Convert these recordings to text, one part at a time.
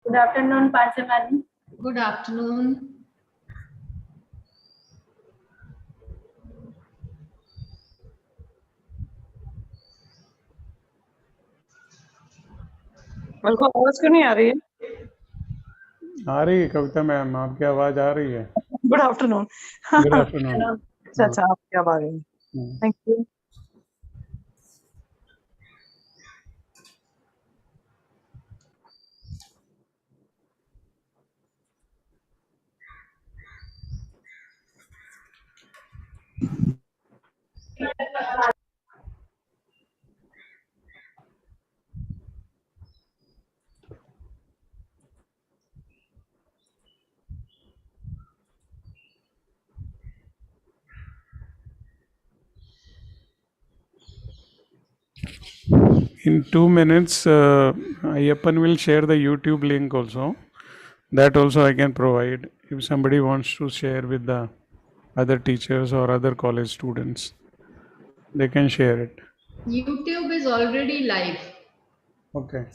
Good afternoon, Panchaman. Good afternoon. मेरे को आवाज क्यों नहीं आ रही है? आ रही है कविता मैम, आपकी आवाज आ रही है। Good afternoon. Good afternoon. अच्छा आपकी आवाज आ रही है। Thank you. In 2 minutes, Ayyappan will share the YouTube link also. That also I can provide if somebody wants to share with the other teachers or other college students. They can share it. YouTube is already live. Okay.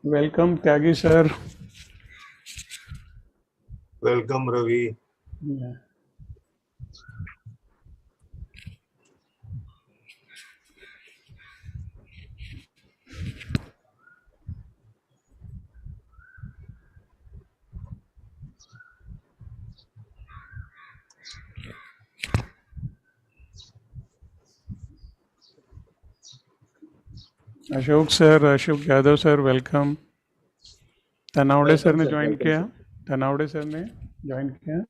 Welcome, Tyagi sir. Welcome, Ravi. Yeah. Ashok sir, Ashok Yadav sir, welcome. Tanawade sir ने join किया। Tanawade sir ने join किया।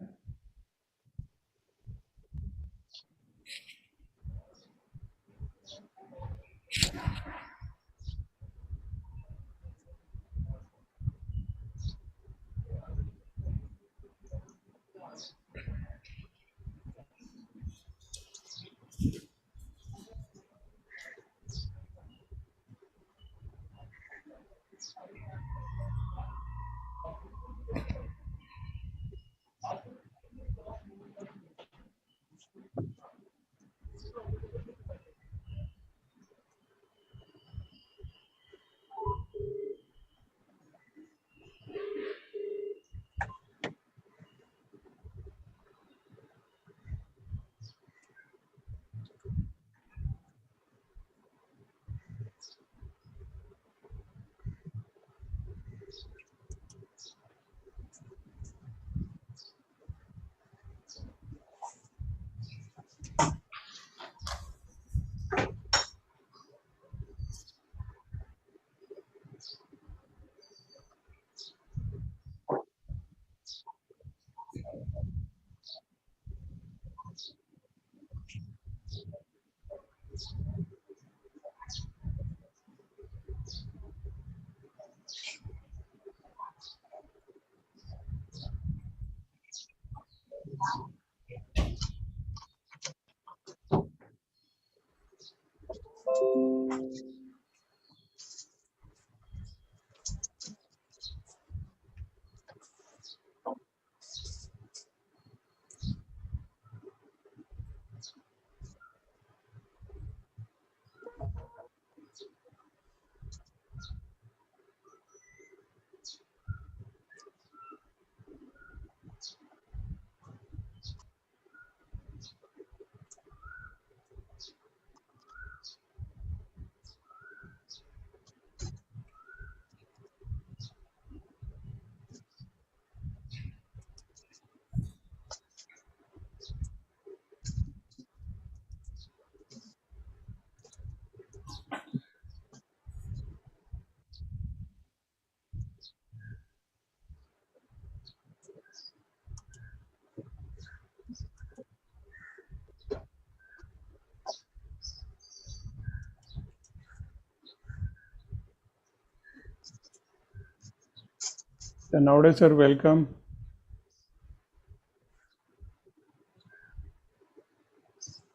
So nowadays, sir, welcome.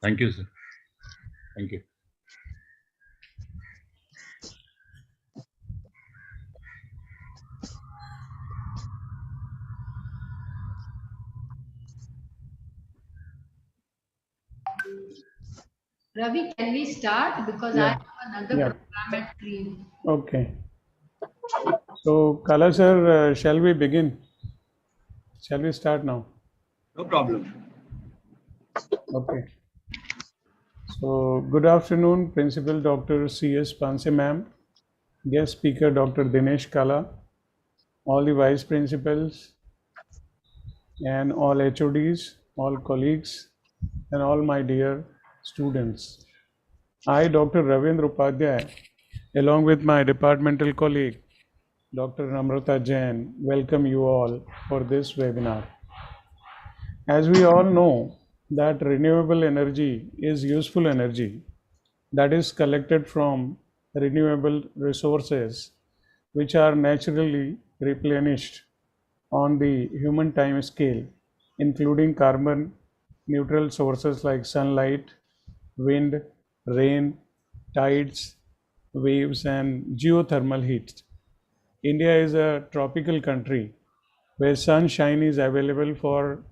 Thank you, sir. Thank you. Ravi, can we start? Because I Yeah. have another Yeah. program at 3. Okay. So, Kala sir, shall we begin? Shall we start now? No problem. Okay. So, good afternoon, Principal Dr. C.S. Panse ma'am, guest speaker Dr. Dinesh Kala, all the vice principals, and all HODs, all colleagues, and all my dear students. I, Dr. Ravindra Upadhyay, along with my departmental colleague, Dr. Namrata Jain, welcome you all for this webinar. As we all know that renewable energy is useful energy that is collected from renewable resources which are naturally replenished on the human time scale, including carbon neutral sources like sunlight, wind, rain, tides, waves, and geothermal heat. India is a tropical country where sunshine is available for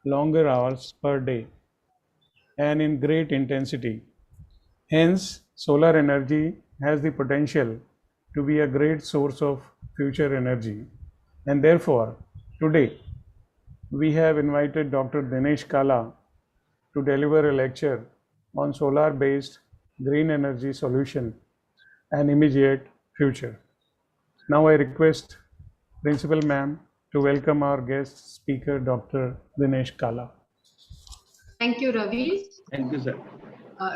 longer hours per day and in great intensity. Hence, solar energy has the potential to be a great source of future energy. And therefore, today we have invited Dr. Dinesh Kala to deliver a lecture on solar based green energy solution and immediate future. Now I request Principal Ma'am to welcome our guest speaker, Dr. Dinesh Kala. Thank you, Ravi. Thank you, sir.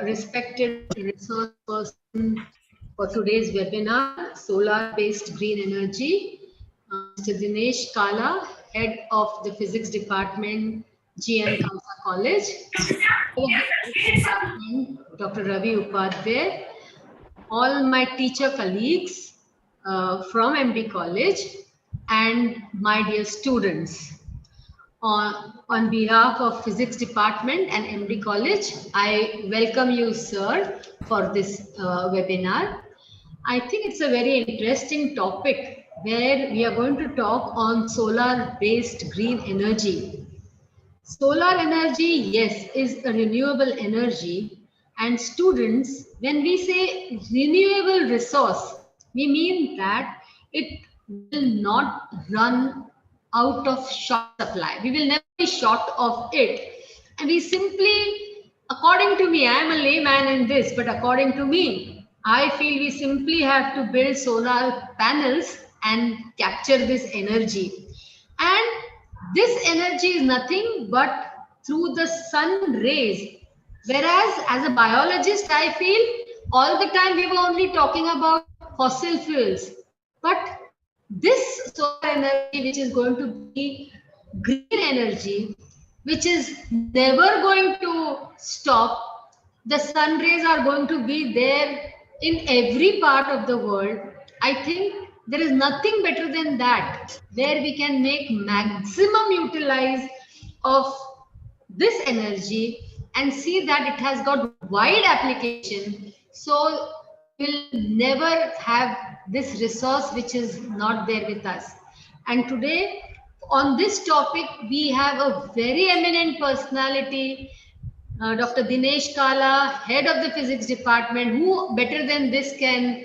Respected resource person for today's webinar, Solar-Based Green Energy, Mr. Dinesh Kala, Head of the Physics Department, GN Khalsa College, Department, Dr. Ravi Upadhyay, all my teacher colleagues from MD College, and my dear students. On behalf of Physics Department and MD College, I welcome you, sir, for this webinar. I think it's a very interesting topic where we are going to talk on solar-based green energy. Solar energy, yes, is a renewable energy. And students, when we say renewable resource, we mean that it will not run out of short supply. We will never be short of it. And we simply, according to me, I am a layman in this, but according to me, I feel we simply have to build solar panels and capture this energy. And this energy is nothing but through the sun rays. Whereas, as a biologist, I feel all the time we were only talking about fossil fuels. But this solar energy, which is going to be green energy, which is never going to stop, the sun rays are going to be there in every part of the world. I think there is nothing better than that, where we can make maximum utilize of this energy and see that it has got wide application. So we'll never have this resource which is not there with us. And today on this topic, we have a very eminent personality, Dr. Dinesh Kala, head of the physics department. Who better than this can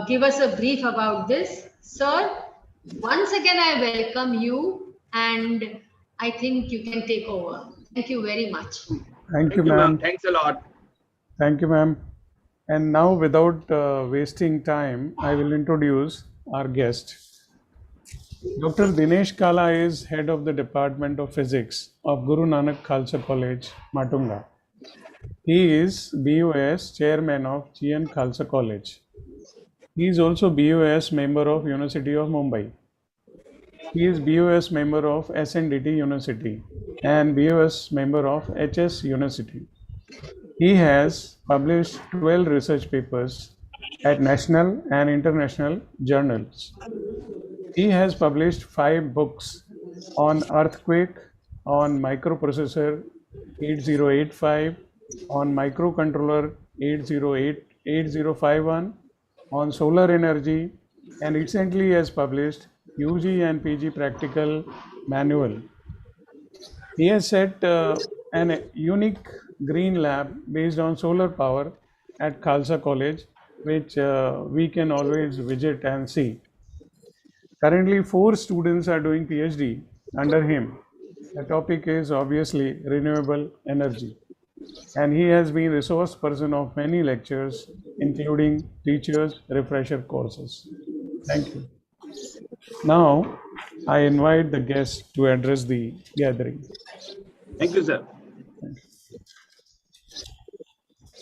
give us a brief about this? Sir, once again, I welcome you and I think you can take over. Thank you very much. Thank you, ma'am. Thanks a lot. Thank you, ma'am. And now, without wasting time, I will introduce our guest. Dr. Dinesh Kala is head of the Department of Physics of Guru Nanak Khalsa College, Matunga. He is BOS chairman of GN Khalsa College. He is also BOS member of University of Mumbai. He is BOS member of SNDT University and BOS member of HS University. He has published 12 research papers at national and international journals. He has published 5 books on earthquake, on microprocessor 8085, on microcontroller 8051, on solar energy, and recently has published UG and PG practical manual. He has set an unique green lab based on solar power at Khalsa College, which we can always visit and see. Currently, 4 students are doing PhD under him. The topic is obviously renewable energy, and he has been resource person of many lectures, including teachers' refresher courses. Thank you. Now, I invite the guests to address the gathering. Thank you, sir.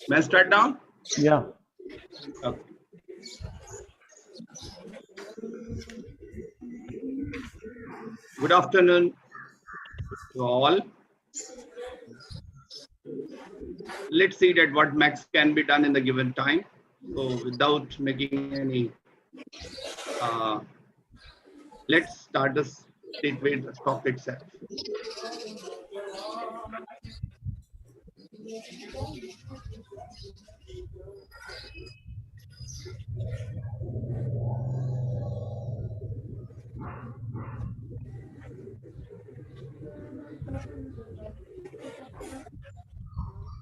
May I start now? Yeah. Okay. Good afternoon to all. Let's see that what max can be done in the given time. So without making any, let's start this with the talk itself.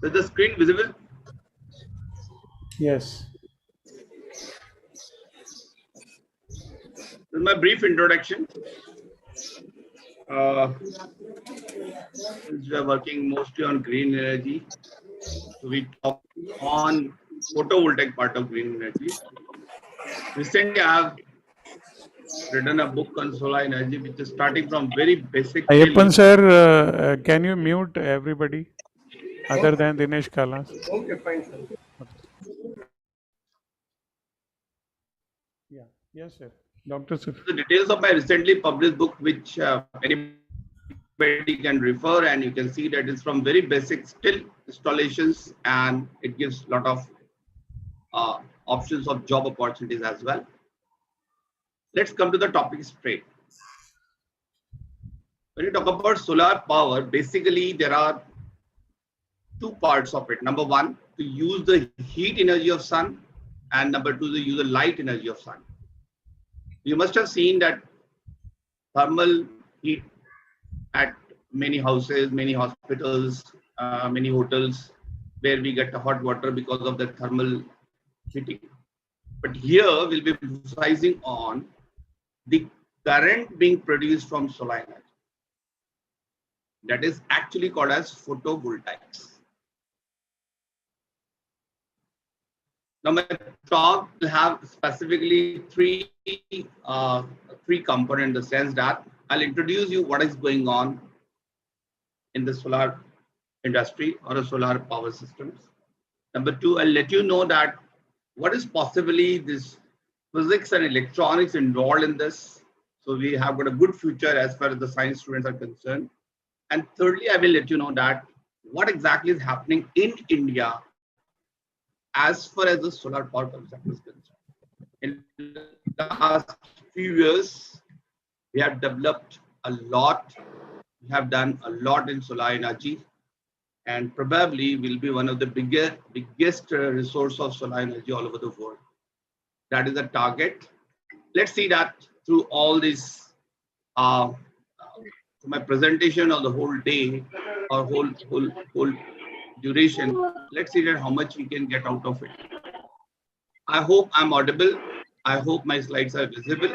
Is the screen visible? Yes. This is my brief introduction. Since we are working mostly on green energy, so we talk on photovoltaic part of green energy. Recently, I have written a book on solar energy, which is starting from very basic. Ayappan sir, can you mute everybody other than Dinesh Kalas? Okay, fine, sir. Yeah. Yes, sir. Dr. Sir. The details of my recently published book, which anybody can refer, and you can see that it's from very basic still installations, and it gives a lot of options of job opportunities as well. Let's come to the topic straight. When you talk about solar power, basically there are 2 parts of it. Number 1, to use the heat energy of sun, and number 2, to use the light energy of sun. You must have seen that thermal heat at many houses, many hospitals, many hotels, where we get hot water because of the thermal heating. But here we'll be emphasizing on the current being produced from solar energy. That is actually called as photovoltaics. Now my talk will have specifically three components, in the sense that I'll introduce you what is going on in the solar industry or the solar power systems. Number 2, I'll let you know that what is possibly this physics and electronics involved in this. So we have got a good future as far as the science students are concerned. And thirdly, I will let you know that what exactly is happening in India as far as the solar power sector is concerned. In the last few years, we have developed a lot. We have done a lot in solar energy, and probably will be one of the biggest resource of solar energy all over the world. That is the target. Let's see that through all this, my presentation of the whole day or whole duration. Let's see that how much we can get out of it. I hope I'm audible. I hope my slides are visible.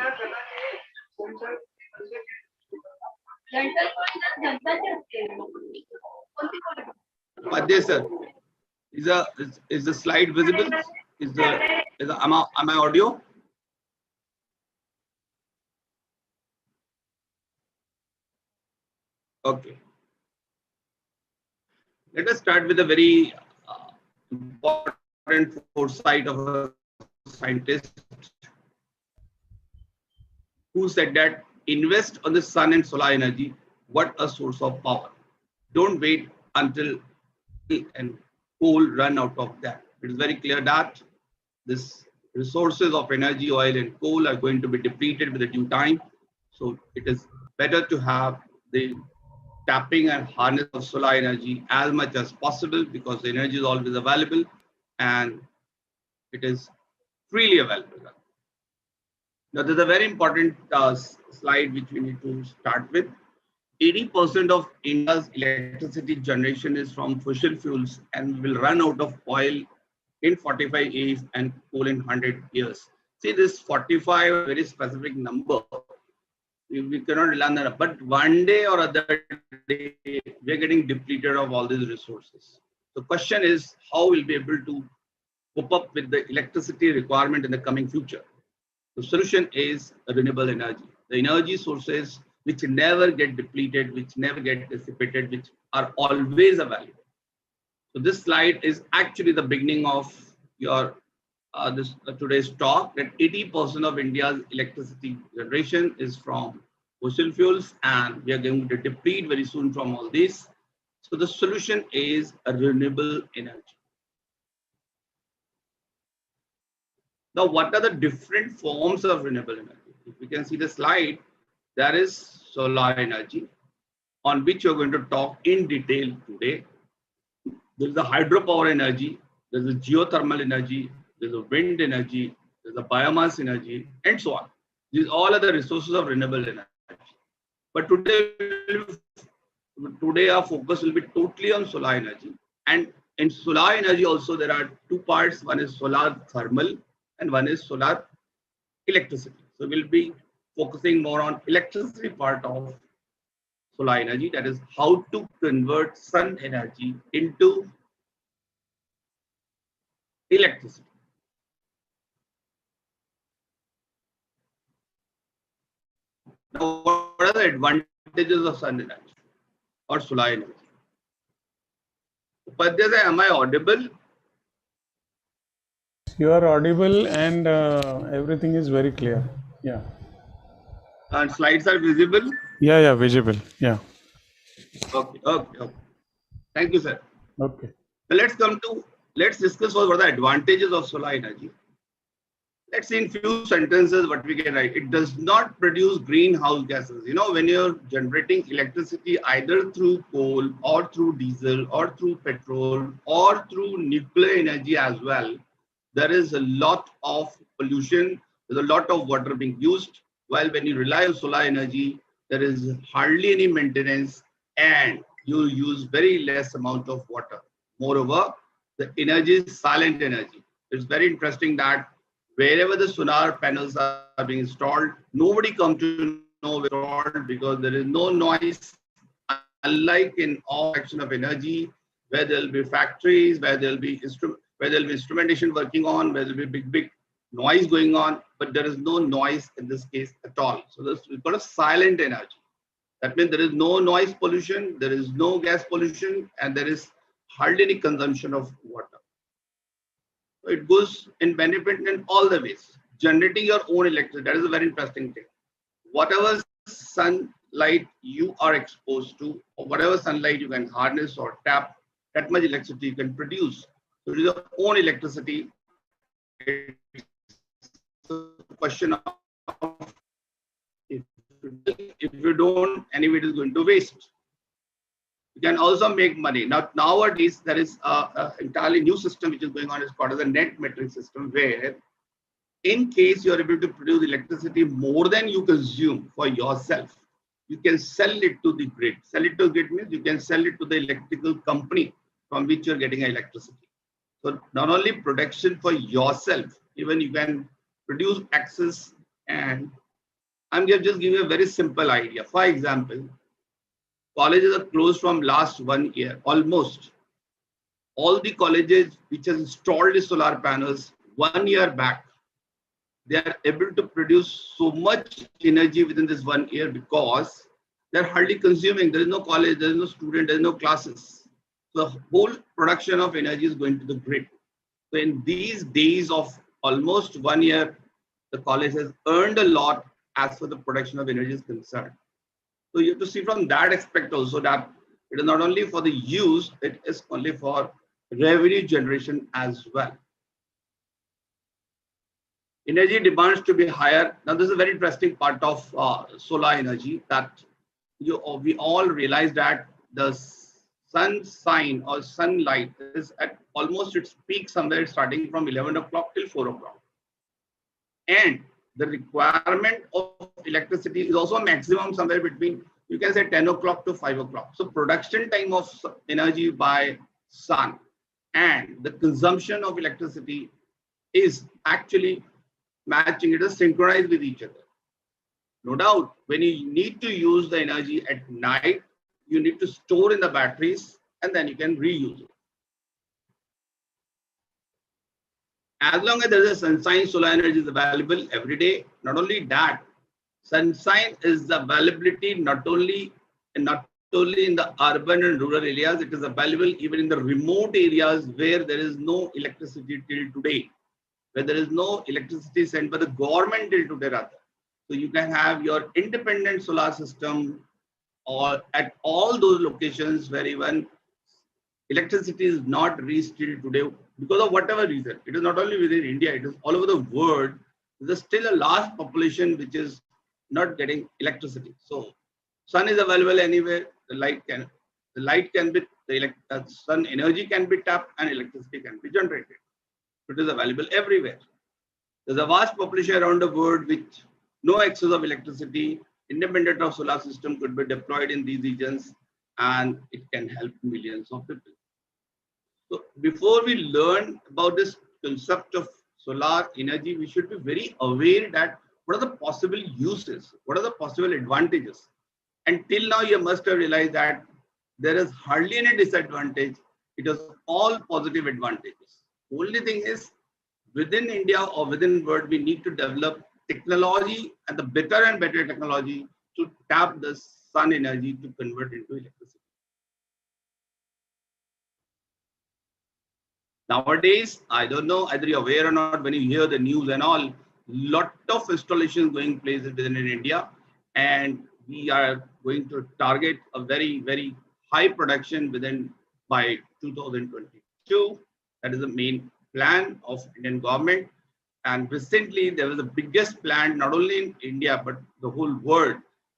Padya sir, is the slide visible? Am I audio? Okay. Let us start with a very important foresight of a scientist who said that invest on the sun and solar energy. What a source of power. Don't wait until and coal run out of that. It is very clear that this resources of energy, oil and coal are going to be depleted with the due time. So it is better to have the tapping and harness of solar energy as much as possible, because the energy is always available and it is freely available. Now, there's a very important slide which we need to start with. 80% of India's electricity generation is from fossil fuels and will run out of oil in 45 years and coal in 100 years. See, this 45 is a very specific number. We cannot rely on that. But one day or other day, we are getting depleted of all these resources. The question is how we'll be able to cope up with the electricity requirement in the coming future. The solution is renewable energy. The energy sources which never get depleted, which never get dissipated, which are always available. So this slide is actually the beginning of your today's talk, that 80% of India's electricity generation is from fossil fuels, and we are going to deplete very soon from all this. So the solution is a renewable energy. Now, what are the different forms of renewable energy? If you can see the slide, there is solar energy, on which you're going to talk in detail today. There is a hydropower energy, there's a geothermal energy, there's a wind energy, there's a biomass energy, and so on. These all are the resources of renewable energy. But today our focus will be totally on solar energy. And in solar energy also there are two parts. One is solar thermal and one is solar electricity. So we'll be focusing more on electricity part of solar energy, that is how to convert sun energy into electricity. Now, what are the advantages of sun energy or solar energy? Upadhyay, am I audible? You are audible and everything is very clear. Yeah. And slides are visible? Yeah, visible. Yeah. Okay. Thank you, sir. Okay. So let's discuss what are the advantages of solar energy. Let's see in few sentences what we can write. It does not produce greenhouse gases. You know, when you're generating electricity either through coal or through diesel or through petrol or through nuclear energy as well, there is a lot of pollution, there's a lot of water being used. While when you rely on solar energy, there is hardly any maintenance and you use very less amount of water. Moreover, the energy is silent energy. It's very interesting that wherever the solar panels are being installed, nobody comes to know where they're installed, because there is no noise. Unlike in all action of energy, where there will be factories, where there will be instrumentation working on, where there will be big noise going on, but there is no noise in this case at all. So this is called a silent energy. That means there is no noise pollution, there is no gas pollution, and there is hardly any consumption of water. So it goes in benefit in all the ways. Generating your own electricity, that is a very interesting thing. Whatever sunlight you are exposed to, or whatever sunlight you can harness or tap, that much electricity you can produce. So it is your own electricity. It's a question of if you don't, anyway, it is going to waste. You can also make money. Now, nowadays, there is an entirely new system which is going on. It's called as a net metering system, where in case you are able to produce electricity more than you consume for yourself, you can sell it to the grid. Sell it to the grid means you can sell it to the electrical company from which you're getting electricity. So not only production for yourself, even you can produce excess. And I'm just giving you a very simple idea. For example, colleges are closed from last 1 year, almost. All the colleges which has installed the solar panels 1 year back, they are able to produce so much energy within this 1 year because they're hardly consuming. There is no college, there is no student, there is no classes. So the whole production of energy is going to the grid. So in these days of almost 1 year, the college has earned a lot as far as the production of energy is concerned. So you have to see from that aspect also that it is not only for the use, it is only for revenue generation as well. Energy demands to be higher. Now, this is a very interesting part of solar energy that we all realize that the sun sign or sunlight is at almost its peak somewhere starting from 11 o'clock till 4 o'clock. And the requirement of electricity is also maximum somewhere between, you can say, 10 o'clock to 5 o'clock. So production time of energy by sun and the consumption of electricity is actually matching, it is synchronized with each other. No doubt, when you need to use the energy at night, you need to store in the batteries and then you can reuse it. As long as there is a sunshine, solar energy is available every day. Not only that, sunshine is the availability not only in the urban and rural areas, it is available even in the remote areas where there is no electricity till today, where there is no electricity sent by the government till today rather. So you can have your independent solar system or at all those locations where even electricity is not reached till today because of whatever reason. It is not only within India, it is all over the world. There's still a large population which is not getting electricity. So sun is available anywhere. The sun energy can be tapped and electricity can be generated. It is available everywhere. There's a vast population around the world which no excess of electricity, independent of solar system, could be deployed in these regions, and it can help millions of people. So before we learn about this concept of solar energy, we should be very aware that what are the possible uses, what are the possible advantages. And till now, you must have realized that there is hardly any disadvantage. It is all positive advantages. Only thing is, within India or within world, we need to develop technology and the better and better technology to tap the sun energy to convert into electricity. Nowadays, I don't know either you're aware or not, when you hear the news and all, lot of installations going place within India, and we are going to target a very, very high production by 2022. That is the main plan of Indian government. And recently there was the biggest plant, not only in India, but the whole world.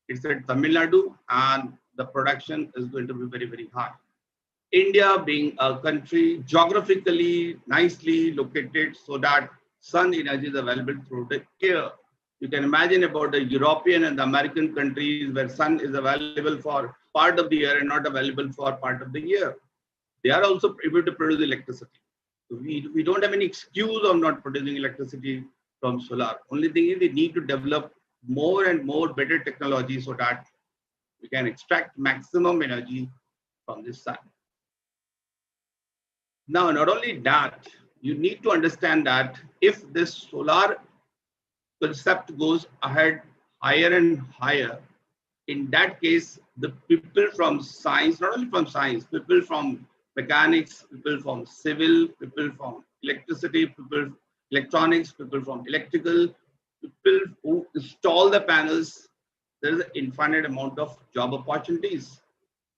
It's at Tamil Nadu, and the production is going to be very, very high. India being a country geographically nicely located so that sun energy is available through the year. You can imagine about the European and the American countries where sun is available for part of the year and not available for part of the year. They are also able to produce electricity. So we don't have any excuse of not producing electricity from solar. Only thing is we need to develop more and more better technology so that we can extract maximum energy from this sun. Now, not only that, you need to understand that if this solar concept goes ahead higher and higher, in that case, the people from science, not only from science, people from mechanics, people from civil, people from electricity, people electronics, people from electrical, people who install the panels, there is an infinite amount of job opportunities.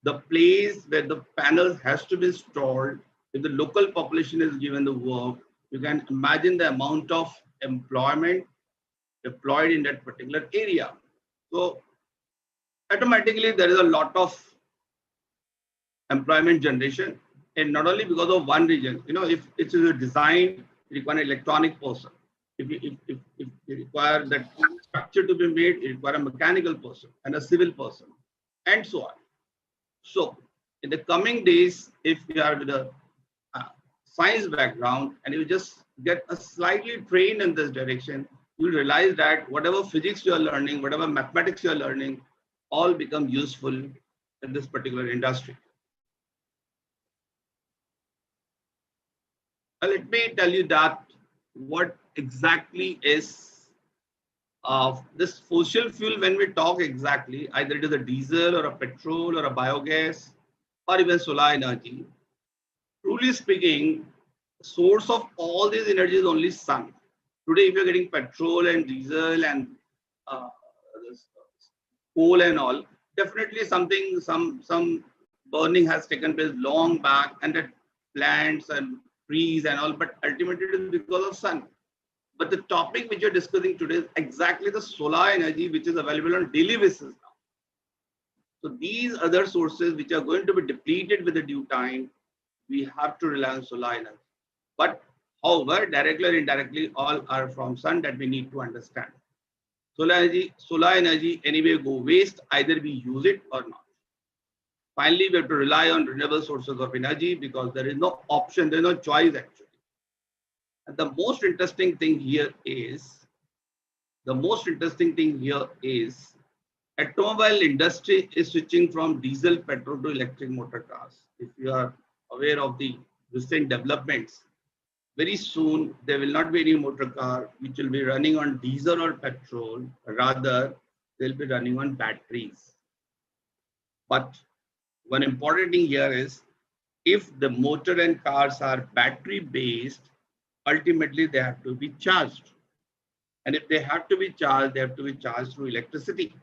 The place where the panels has to be installed, if the local population is given the work, you can imagine the amount of employment deployed in that particular area. So automatically there is a lot of employment generation, and not only because of one region. You know, if it is a design, you require an electronic person. If you require that structure to be made, you require a mechanical person and a civil person, and so on. So in the coming days, if you are with a science background and you just get a slightly trained in this direction, you'll realize that whatever physics you are learning, whatever mathematics you are learning, all become useful in this particular industry. Let me tell you that what exactly is this fossil fuel. When we talk exactly, either it is a diesel or a petrol or a biogas or even solar energy, truly speaking, source of all these energy is only sun. Today, if you're getting petrol and diesel and coal and all, definitely some burning has taken place long back, and that plants and trees and all, but ultimately it is because of sun. But the topic which you're discussing today is exactly the solar energy which is available on daily basis now. So these other sources which are going to be depleted with the due time, we have to rely on solar energy. But however, directly or indirectly, all are from sun that we need to understand. Solar energy anyway go waste, either we use it or not. Finally, we have to rely on renewable sources of energy because there is no option, there is no choice actually. And the most interesting thing here is, automobile industry is switching from diesel, petrol to electric motor cars. If you are aware of the recent developments, very soon there will not be any motor car which will be running on diesel or petrol, rather they'll be running on batteries. But one important thing here is, if the motor and cars are battery based, ultimately they have to be charged. And if they have to be charged, they have to be charged through electricity.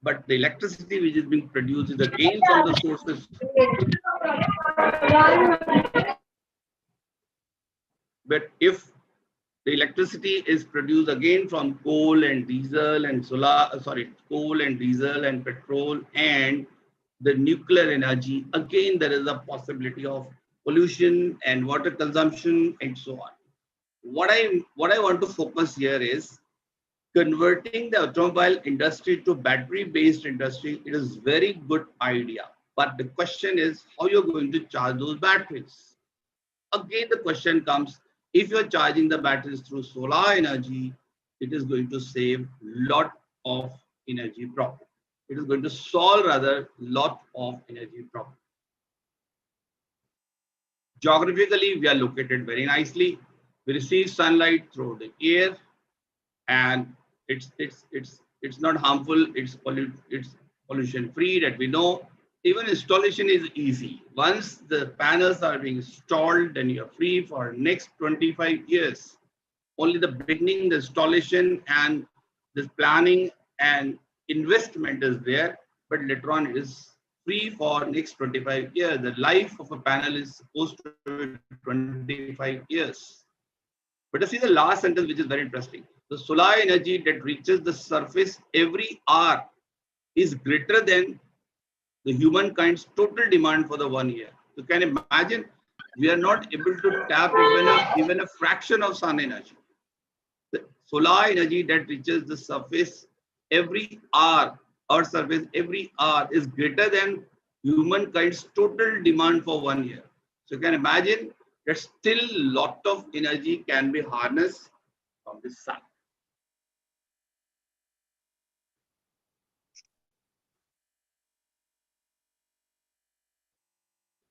But the electricity which is being produced is again from the sources. But if the electricity is produced again from coal and diesel and coal and diesel and petrol and the nuclear energy, again there is a possibility of pollution and water consumption and so on. What I want to focus here is converting the automobile industry to battery-based industry. It is very good idea, but the question is how you're going to charge those batteries. Again, the question comes, if you're charging the batteries through solar energy, it is going to save lot of energy problem. It is going to solve rather lot of energy problem. Geographically, we are located very nicely. We receive sunlight through the air, and it's not harmful. It's pollution free, that we know. Even installation is easy. Once the panels are being installed, then you're free for next 25 years. Only the beginning, the installation and this planning and investment is there, but later on it is free for next 25 years. The life of a panel is supposed to be 25 years. But see the last sentence, which is very interesting. The solar energy that reaches the surface every hour is greater than the humankind's total demand for the 1 year. You can imagine we are not able to tap even a fraction of sun energy. The solar energy that reaches the surface every hour, Earth's surface every hour, is greater than humankind's total demand for 1 year. So you can imagine that still lot of energy can be harnessed from the sun.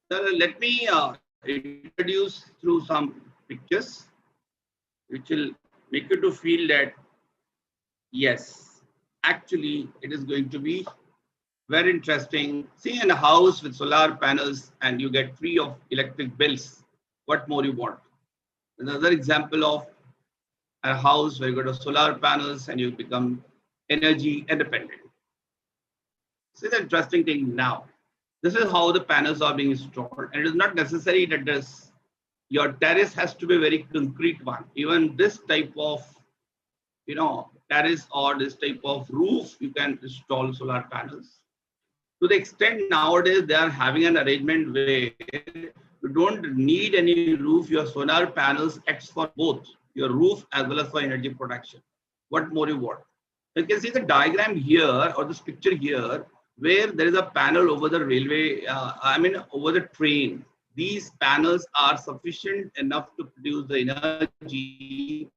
Now, let me introduce through some pictures, which will make you to feel that, yes, actually it is going to be very interesting. See, in a house with solar panels and you get free of electric bills, what more you want? Another example of a house where you got a solar panels and you become energy independent. See the interesting thing now. This is how the panels are being installed, and it is not necessary that your terrace has to be a very concrete one. Even this type of, terrace or this type of roof, you can install solar panels. To the extent nowadays they are having an arrangement where you don't need any roof. Your solar panels acts for both your roof as well as for energy production. What more you want? You can see the diagram here or this picture here, where there is a panel over the railway, over the train. These panels are sufficient enough to produce the energy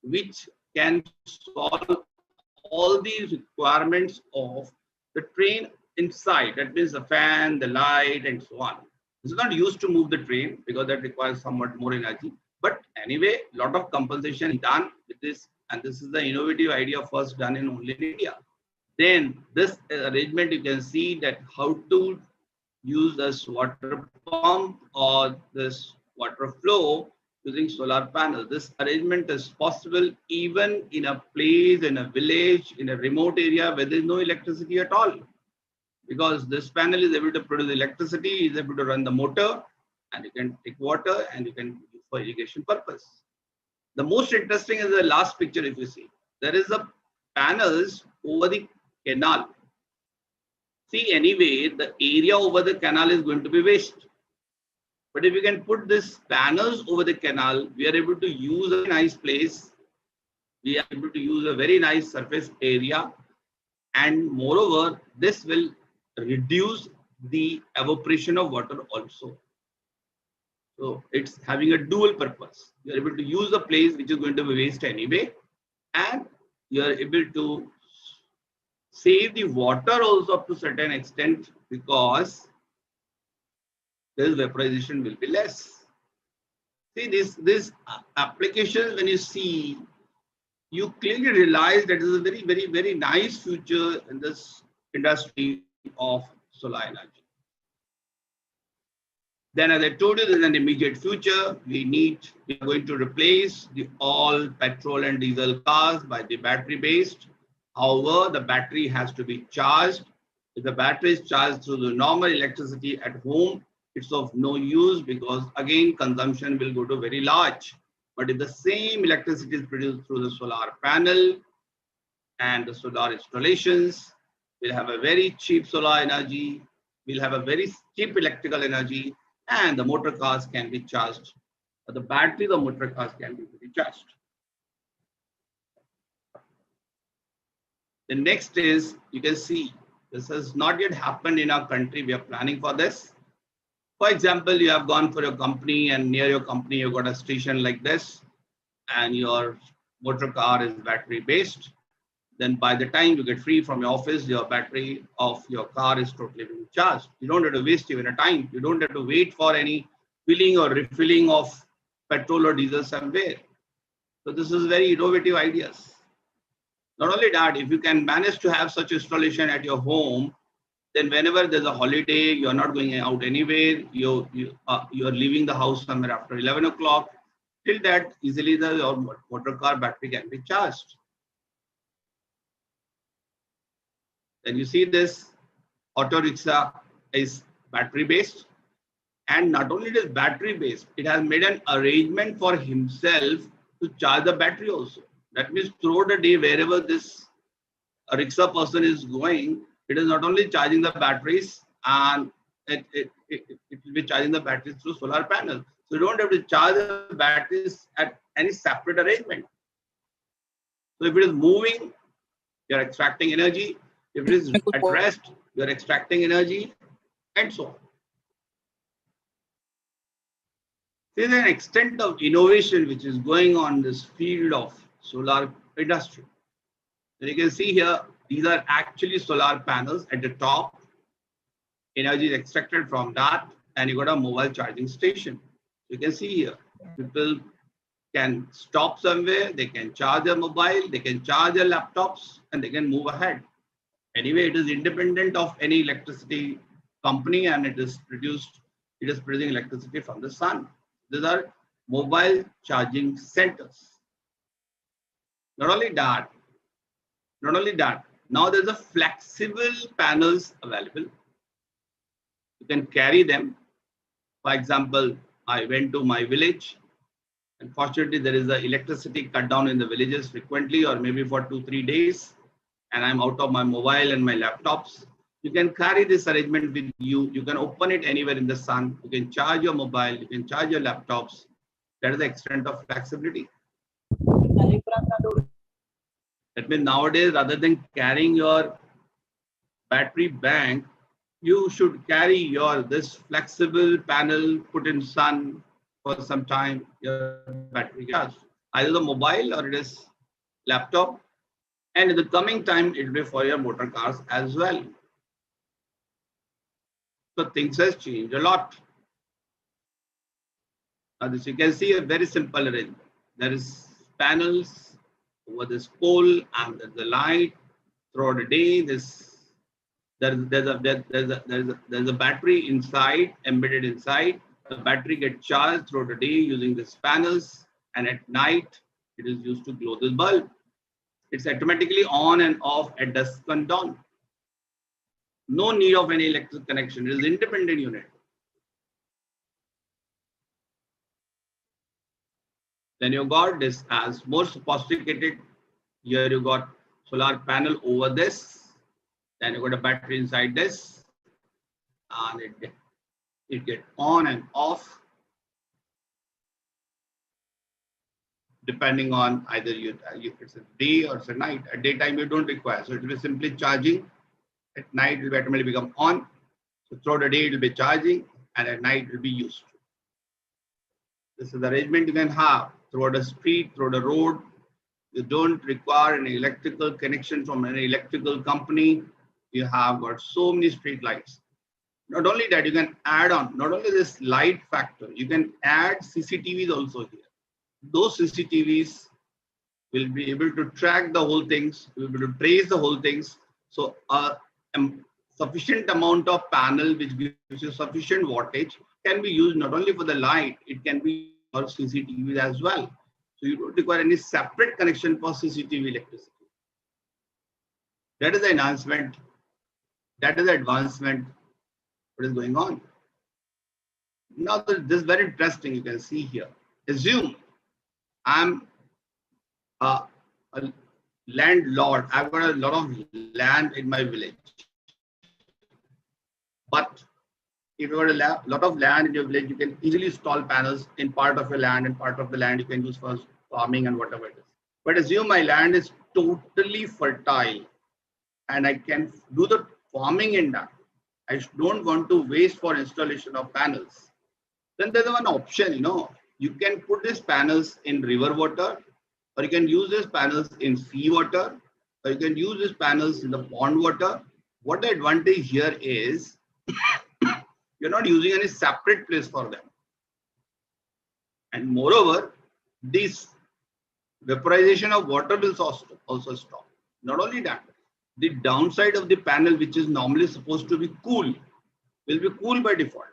which can solve all the requirements of the train inside. That means the fan, the light, and so on. This is not used to move the train because that requires somewhat more energy. But anyway, a lot of compensation is done with this, and this is the innovative idea first done in only in India. Then this arrangement, you can see that how to use this water pump or this water flow using solar panel. This arrangement is possible even in a place, in a village, in a remote area where there is no electricity at all. Because this panel is able to produce electricity, is able to run the motor, and you can take water and you can use for irrigation purpose. The most interesting is the last picture. If you see, there is a panels over the canal. See, anyway, the area over the canal is going to be waste. But if you can put this panels over the canal, we are able to use a nice place. We are able to use a very nice surface area. And moreover, this will reduce the evaporation of water also. So it's having a dual purpose. You're able to use a place which is going to be waste anyway, and you're able to save the water also up to a certain extent, because this vaporization will be less. See, this application, when you see, you clearly realize that there is a very nice future in this industry of solar energy. Then, as I told you, there's an immediate future. We are going to replace all petrol and diesel cars by the battery based. However, the battery has to be charged. If the battery is charged through the normal electricity at home, it's of no use, because again, consumption will go to very large. But if the same electricity is produced through the solar panel and the solar installations, we'll have a very cheap solar energy, we'll have a very cheap electrical energy, and the motor cars can be charged. The battery, the motor cars can be recharged. The next is, you can see, this has not yet happened in our country. We are planning for this. For example, you have gone for your company, and near your company, you've got a station like this, and your motor car is battery based. Then by the time you get free from your office, your battery of your car is totally being charged. You don't have to waste even a time. You don't have to wait for any filling or refilling of petrol or diesel somewhere. So this is very innovative ideas. Not only that, if you can manage to have such installation at your home, then whenever there's a holiday, you're not going out anywhere, you're leaving the house somewhere after 11 o'clock, till that easily your motor car battery can be charged. Then you see this auto rickshaw is battery based, and not only it is battery based, it has made an arrangement for himself to charge the battery also. That means throughout the day, wherever this rickshaw person is going, it is not only charging the batteries, and it will be charging the batteries through solar panel. So you don't have to charge the batteries at any separate arrangement. So if it is moving, you're extracting energy. If it is at rest, you're extracting energy, and so on. There's an extent of innovation which is going on in this field of solar industry. And you can see here, these are actually solar panels at the top. Energy is extracted from that, and you got a mobile charging station. You can see here, people can stop somewhere, they can charge their mobile, they can charge their laptops, and they can move ahead. Anyway, it is independent of any electricity company, and it is producing electricity from the sun. These are mobile charging centers. Not only that, now there's a flexible panels available. You can carry them. For example, I went to my village. Unfortunately, there is an electricity cut down in the villages frequently, or maybe for 2-3 days, and I'm out of my mobile and my laptops. You can carry this arrangement with you. You can open it anywhere in the sun. You can charge your mobile. You can charge your laptops. That is the extent of flexibility. That means nowadays, rather than carrying your battery bank, you should carry this flexible panel, put in sun for some time, your battery charge. Either the mobile or it is laptop. And in the coming time, it will be for your motor cars as well. So things has changed a lot. Now this you can see a very simple arrangement. There is panels over this pole, and there's the light throughout the day. There's a battery inside, embedded inside. The battery gets charged throughout the day using these panels, and at night it is used to glow this bulb. It's automatically on and off at dusk and dawn. No need of any electric connection. It is an independent unit. Then you got this as more sophisticated. Here you got solar panel over this. Then you got a battery inside this, and it get on and off depending on either it's a day or it's a night. At daytime you don't require, so it will be simply charging. At night it will automatically become on. So throughout the day it will be charging, and at night it will be used. This is the arrangement you can have throughout a street, throughout a road. You don't require an electrical connection from an electrical company. You have got so many street lights. Not only that, you can add on, not only this light factor, you can add CCTVs also here. Those CCTVs will be able to track the whole things, will be able to trace the whole things. So sufficient amount of panel which gives you sufficient wattage can be used not only for the light, it can be for CCTVs as well. So you don't require any separate connection for CCTV electricity. That is the enhancement. That is the advancement. What is going on? Now this is very interesting. You can see here. Assume I'm a landlord. I've got a lot of land in my village. But if you've got a lot of land in your village, you can easily install panels in part of your land, and part of the land you can use for farming and whatever it is. But assume my land is totally fertile and I can do the farming in that. I don't want to waste for installation of panels. Then there's one option, you can put these panels in river water, or you can use these panels in sea water, or you can use these panels in the pond water. What the advantage here is, you're not using any separate place for them. And moreover, this vaporization of water will also stop. Not only that, the downside of the panel, which is normally supposed to be cool, will be cool by default.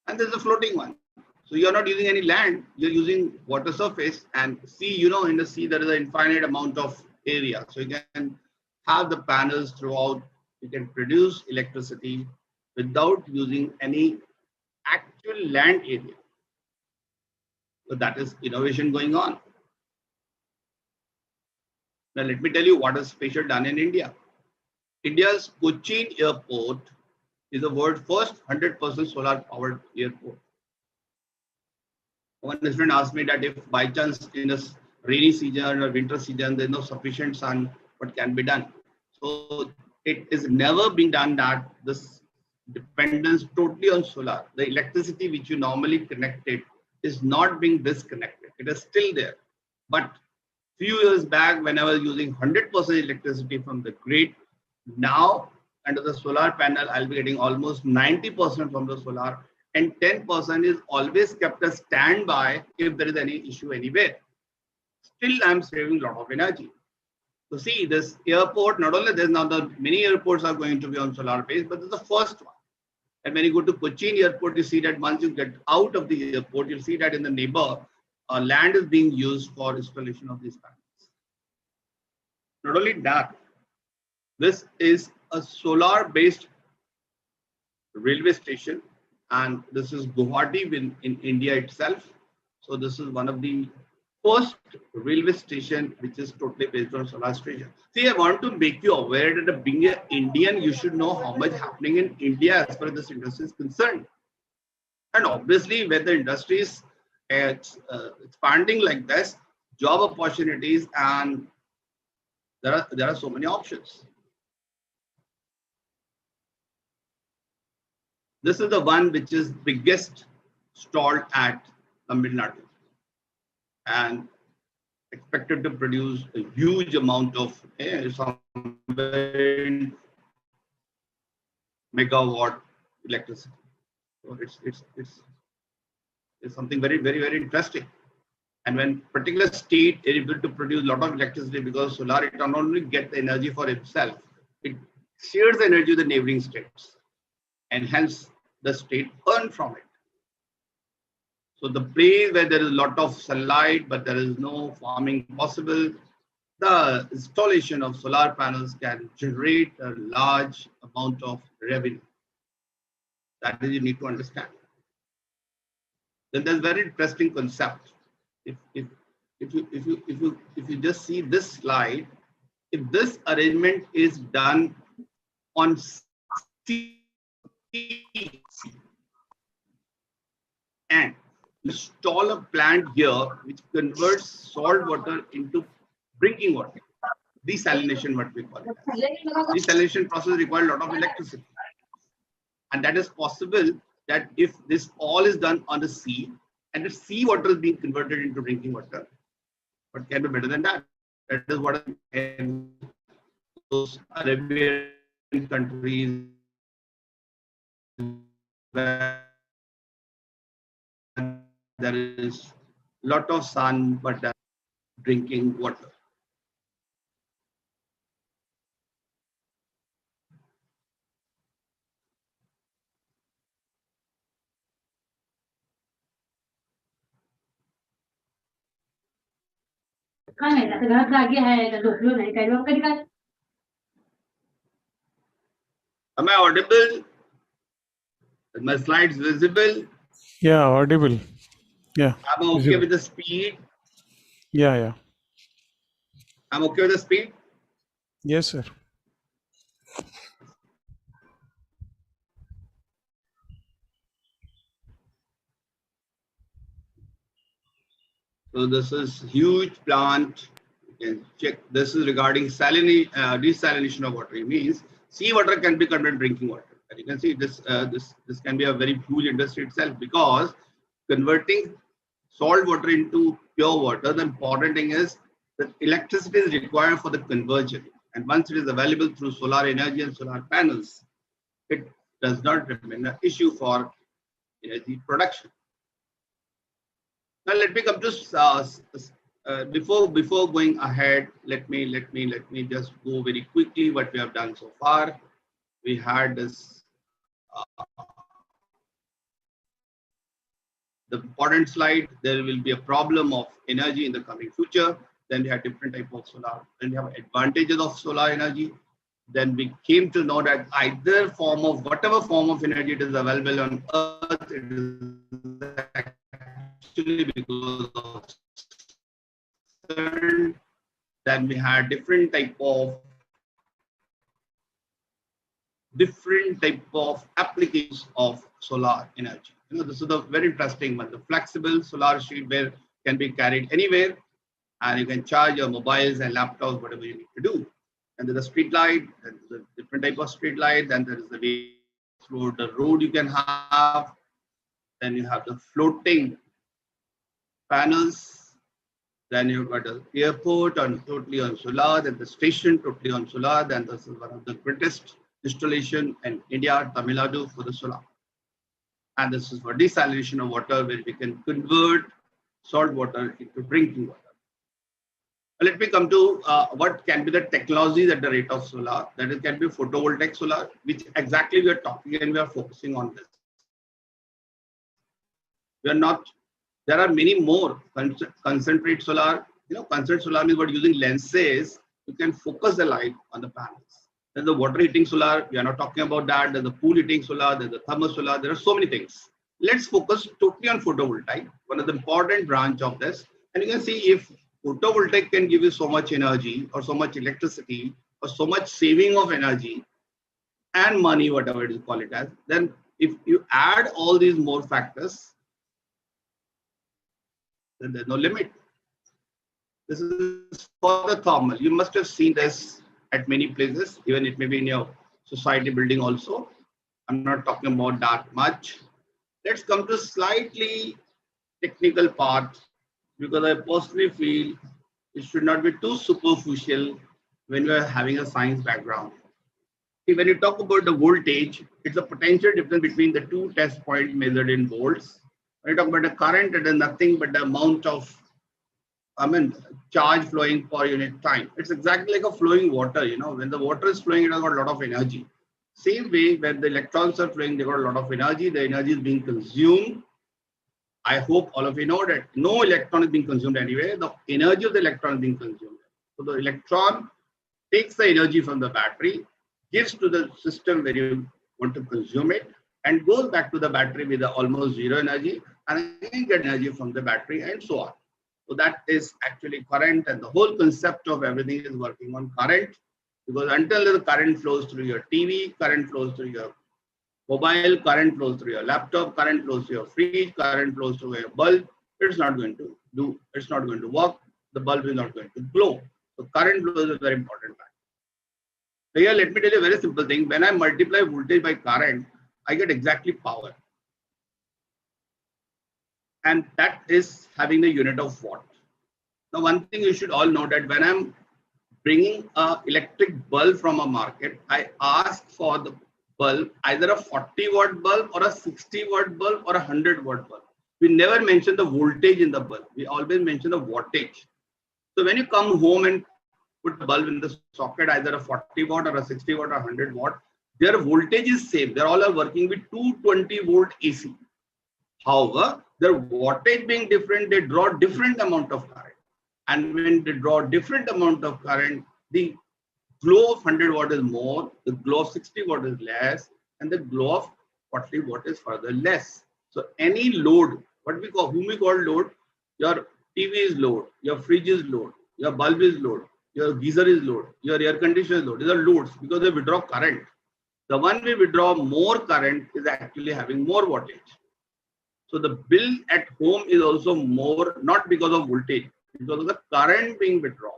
And there's a floating one. So you're not using any land, you're using water surface, and sea, in the sea there is an infinite amount of area. So you can have the panels throughout, you can produce electricity without using any actual land area. So that is innovation going on. Now let me tell you what is special done in India. India's Cochin airport is the world's first 100% solar powered airport. One student asked me that if by chance in a rainy season or winter season there's no sufficient sun, what can be done? So it is never been done that this dependence totally on solar. The electricity which you normally connected is not being disconnected. It is still there. But few years back, when I was using 100% electricity from the grid, now under the solar panel, I'll be getting almost 90% from the solar, and 10% is always kept as standby if there is any issue anywhere. Still, I'm saving a lot of energy. So see, this airport, not only there's now the many airports are going to be on solar base, but this is the first one. And when you go to Cochin airport, you see that once you get out of the airport, you'll see that in the neighbor, land is being used for installation of these panels. Not only that, this is a solar-based railway station, and this is Guwahati in India itself. So this is one of the first railway station which is totally based on solar station. See, I want to make you aware that being an Indian, you should know how much happening in India as far as this industry is concerned. And obviously, when the industry is expanding like this, job opportunities, and there are so many options. This is the one which is biggest stalled at Tamil Nadu, and expected to produce a huge amount of megawatt electricity. So it's something very, very, very interesting. And when particular state is able to produce a lot of electricity, because solar, it not only get the energy for itself, it shares the energy with the neighboring states, and hence the state earn from it. So the place where there is a lot of sunlight, but there is no farming possible, the installation of solar panels can generate a large amount of revenue. That is, you need to understand. Then there's a very interesting concept. If you just see this slide, if this arrangement is done on sea and install a plant here which converts salt water into drinking water, desalination, what we call it. Desalination process requires a lot of electricity, and that is possible that if this all is done on the sea and the sea water is being converted into drinking water, what can be better than that? That is what those Arabian countries where there is lot of sun but drinking water. काय माहिती आता घरात जागी आहे का झोपलो नाही काय कधी काय Am I audible? Are my slides visible? Yeah, audible. Yeah. I'm okay visible. with the speed. Yeah. I'm okay with the speed. Yes, sir. So this is huge plant. You can check. This is regarding desalination of water. It means seawater can be converted drinking water. And you can see this can be a very huge industry itself, because converting salt water into pure water, the important thing is that electricity is required for the conversion. And once it is available through solar energy and solar panels, it does not remain an issue for energy production. Now let me come to before going ahead. Let me just go very quickly what we have done so far. We had this the important slide. There will be a problem of energy in the coming future. Then we have different type of solar. Then we have advantages of solar energy. Then we came to know that either form of whatever form of energy it is available on Earth, it is actually because of sun. Then we had different type of applications of solar energy. This is a very interesting one. The flexible solar sheet where can be carried anywhere, and you can charge your mobiles and laptops, whatever you need to do. And there's a street light, and there's a different type of street light. Then there is the way through the road you can have. Then you have the floating panels. Then you've got the airport totally on solar. Then the station totally on solar. Then this is one of the greatest installation in India, Tamil Nadu, for the solar. And this is for desalination of water, where we can convert salt water into drinking water. Let me come to what can be the technologies at the rate of solar. That is, can be photovoltaic solar, which exactly we are talking and we are focusing on this. We are not. There are many more concentrate solar. Concentrate solar means what, using lenses you can focus the light on the panels. There's the water heating solar. We are not talking about that. There's the pool heating solar. There's the thermal solar. There are so many things. Let's focus totally on photovoltaic, one of the important branch of this. And you can see if photovoltaic can give you so much energy or so much electricity or so much saving of energy and money, whatever you call it as, then if you add all these more factors, then there's no limit. This is for the thermal. You must have seen this at many places, even it may be in your society building also. I'm not talking about that much. Let's come to slightly technical part, because I personally feel it should not be too superficial when we are having a science background. See, when you talk about the voltage, it's a potential difference between the two test points measured in volts. When you talk about the current, it is nothing but the amount of charge flowing per unit time. It's exactly like a flowing water. When the water is flowing, it has got a lot of energy. Same way, when the electrons are flowing, they got a lot of energy. The energy is being consumed. I hope all of you know that no electron is being consumed anywhere. The energy of the electron is being consumed. So the electron takes the energy from the battery, gives to the system where you want to consume it, and goes back to the battery with almost zero energy, and again get energy from the battery, and so on. So that is actually current, and the whole concept of everything is working on current, because until the current flows through your TV, current flows through your mobile, current flows through your laptop, current flows through your fridge, current flows through your bulb, it's not going to work, the bulb is not going to glow. So current flow is a very important fact. So here, let me tell you a very simple thing. When I multiply voltage by current, I get exactly power. And that is having the unit of watt. Now, one thing you should all know that when I'm bringing an electric bulb from a market, I ask for the bulb, either a 40-watt bulb or a 60-watt bulb or a 100-watt bulb. We never mention the voltage in the bulb. We always mention the wattage. So when you come home and put the bulb in the socket, either a 40-watt or a 60-watt or 100-watt, their voltage is same. They all are working with 220-volt AC. However, their wattage being different, they draw different amount of current. And when they draw different amount of current, the glow of 100-watt is more, the glow of 60-watt is less, and the glow of 40-watt is further less. So any load, whom we call load, your TV is load, your fridge is load, your bulb is load, your geyser is load, your air conditioner is load. These are loads because they withdraw current. The one we withdraw more current is actually having more wattage. So the bill at home is also more, not because of voltage, because of the current being withdrawn.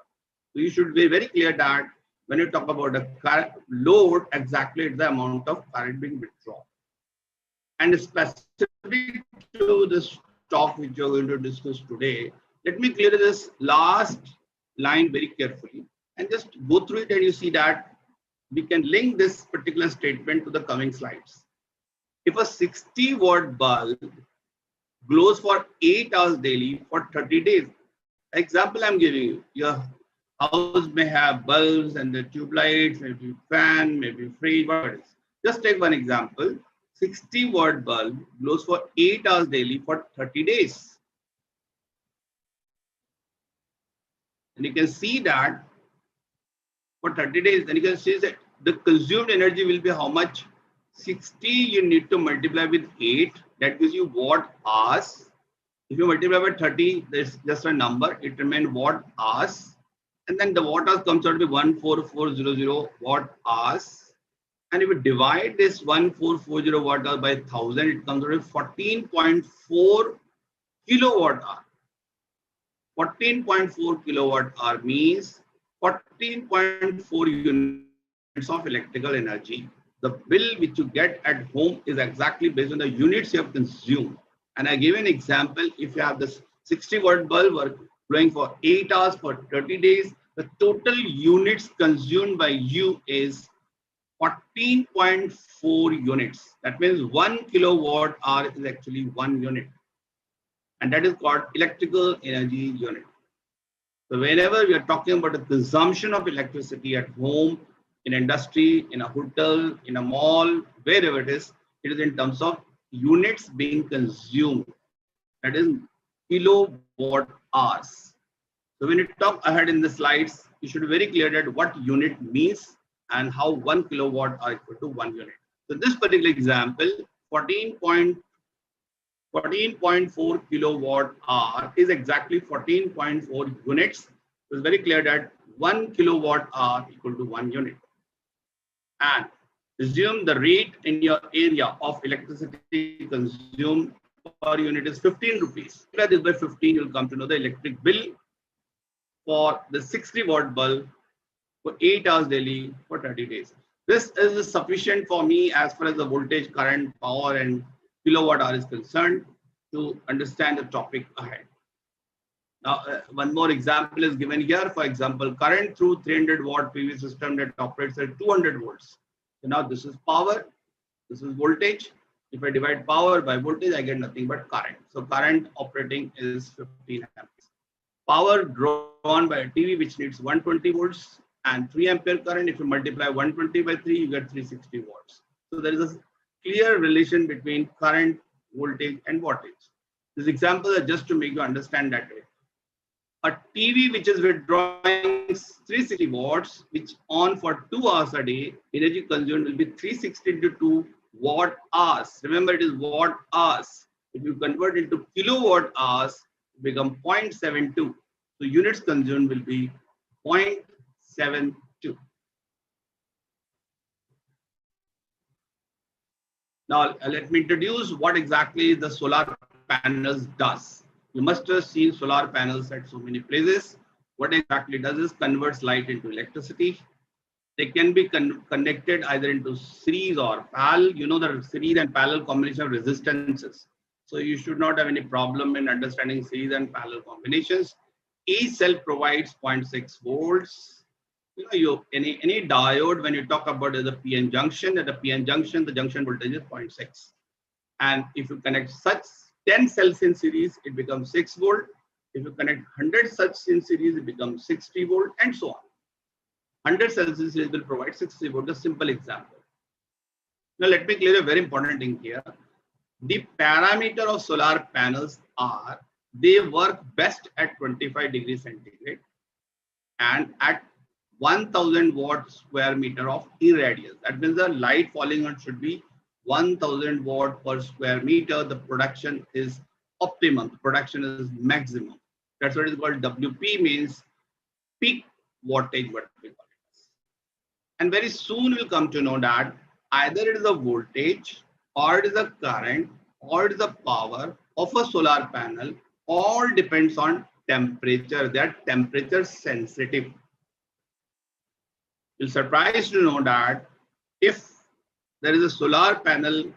So you should be very clear that when you talk about the current load, exactly it's the amount of current being withdrawn. And specific to this talk which you're going to discuss today, let me clear this last line very carefully and just go through it, and you see that we can link this particular statement to the coming slides. If a 60-watt bulb glows for 8 hours daily for 30 days, example I'm giving you, your house may have bulbs and the tube lights, maybe fan, maybe fridge, whatever it is. Just take one example. 60-watt bulb glows for 8 hours daily for 30 days. And you can see that for 30 days, then you can see that the consumed energy will be how much? 60 you need to multiply with 8, that gives you watt hours. If you multiply by 30, there's just a number, it remains watt hours. And then the watt hours comes out to be 14400 watt hours. And if you divide this 1440 watt hour by 1000, it comes out to 14.4 kilowatt hour. 14.4 kilowatt hour means 14.4 units of electrical energy. The bill which you get at home is exactly based on the units you have consumed. And I give an example. If you have this 60-watt bulb blowing for 8 hours for 30 days, the total units consumed by you is 14.4 units. That means 1 kilowatt hour is actually 1 unit. And that is called electrical energy unit. So whenever we are talking about the consumption of electricity at home, in industry, in a hotel, in a mall, wherever it is in terms of units being consumed. That is kilowatt hours. So when you talk ahead in the slides, you should be very clear that what unit means and how 1 kilowatt are equal to 1 unit. So this particular example, 14.4 kilowatt hour is exactly 14.4 units. So it's very clear that 1 kilowatt hour equal to 1 unit. And assume the rate in your area of electricity consumed per unit is 15 rupees. If this by 15, you'll come to know the electric bill for the 60-watt bulb for 8 hours daily for 30 days. This is sufficient for me as far as the voltage, current, power, and kilowatt hour is concerned to understand the topic ahead. Now, one more example is given here. For example, current through 300-watt PV system that operates at 200 volts. So now this is power, this is voltage. If I divide power by voltage, I get nothing but current. So current operating is 15 amperes. Power drawn by a TV which needs 120 volts and 3 ampere current. If you multiply 120 by 3, you get 360 watts. So there is a clear relation between current, voltage, and wattage. This example is just to make you understand that way. A TV which is withdrawing 360 watts, which on for 2 hours a day, energy consumed will be 360 into 2 watt hours. Remember, it is watt hours. If you convert into kilowatt hours, become 0.72. So units consumed will be 0.72. Now let me introduce what exactly the solar panels does. You must have seen solar panels at so many places. What exactly it does is converts light into electricity. They can be connected either into series or parallel. You know the series and parallel combination of resistances. So you should not have any problem in understanding series and parallel combinations. Each cell provides 0.6 volts. Any diode, when you talk about the PN junction, at the PN junction, the junction voltage is 0.6. And if you connect such 10 cells in series, it becomes 6 volt. If you connect 100 such in series, it becomes 60 volt, and so on. 100 cells in series will provide 60 volt, a simple example. Now let me clear a very important thing here. The parameter of solar panels are, they work best at 25 degrees centigrade and at 1000 watt square meter of irradiance. That means the light falling on should be 1000 watt per square meter. The production is optimum. The production is maximum. That's what is called WP, means peak wattage, what we call it. And very soon we'll come to know that either it is a voltage, or it is a current, or it is a power of a solar panel. All depends on temperature. They are temperature sensitive. You'll surprised to know that if there is a solar panel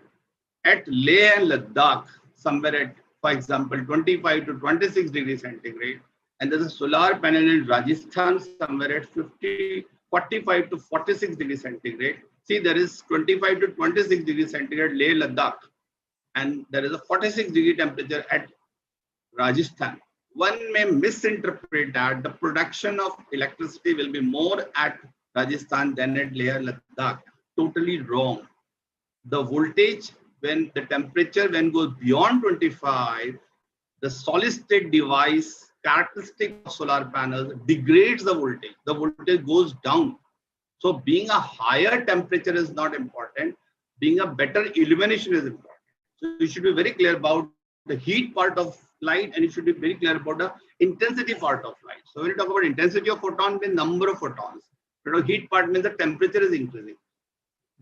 at Leh and Ladakh, somewhere at, for example, 25 to 26 degrees centigrade, and there's a solar panel in Rajasthan somewhere at 45 to 46 degrees centigrade. See, there is 25 to 26 degrees centigrade Leh, Ladakh, and there is a 46 degree temperature at Rajasthan. One may misinterpret that the production of electricity will be more at Rajasthan than at Leh, Ladakh. Totally wrong. The voltage, when the temperature when goes beyond 25, the solid state device characteristic of solar panels degrades the voltage. The voltage goes down. So being a higher temperature is not important. Being a better illumination is important. So you should be very clear about the heat part of light, and you should be very clear about the intensity part of light. So when you talk about intensity of photon, means number of photons. Heat part means the temperature is increasing.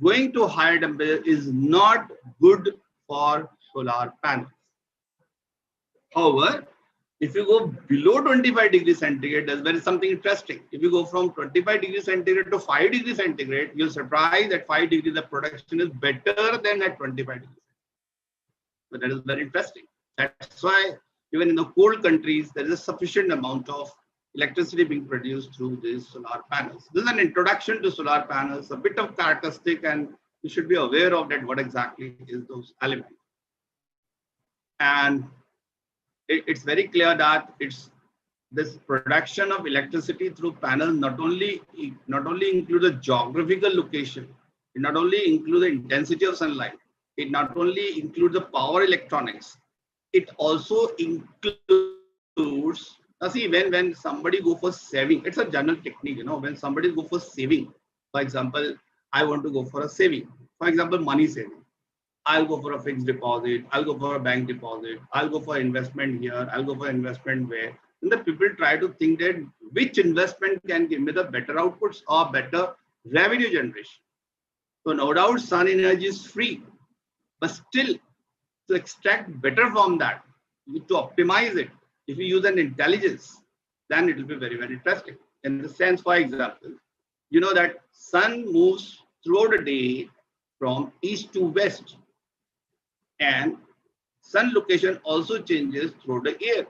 Going to higher temperature is not good for solar panels. However, if you go below 25 degrees centigrade, there is something interesting. If you go from 25 degrees centigrade to 5 degrees centigrade, you're surprised at 5 degrees the production is better than at 25 degrees. But that is very interesting. That's why even in the cold countries, there is a sufficient amount of electricity being produced through these solar panels. This is an introduction to solar panels, a bit of characteristic, and you should be aware of that, what exactly is those elements. And it's very clear that it's this production of electricity through panels not only includes the geographical location, it not only includes the intensity of sunlight, it not only includes the power electronics, it also includes, now see, when somebody go for saving, it's a general technique, when somebody go for saving, for example, I want to go for a saving, for example, money saving. I'll go for a fixed deposit, I'll go for a bank deposit, I'll go for investment here, I'll go for investment where. And the people try to think that which investment can give me the better outputs or better revenue generation. So no doubt sun energy is free, but still to extract better from that, you need to optimize it. If you use an intelligence, then it will be very, very interesting. In the sense, for example, you know that sun moves throughout the day from east to west, and sun location also changes through the year.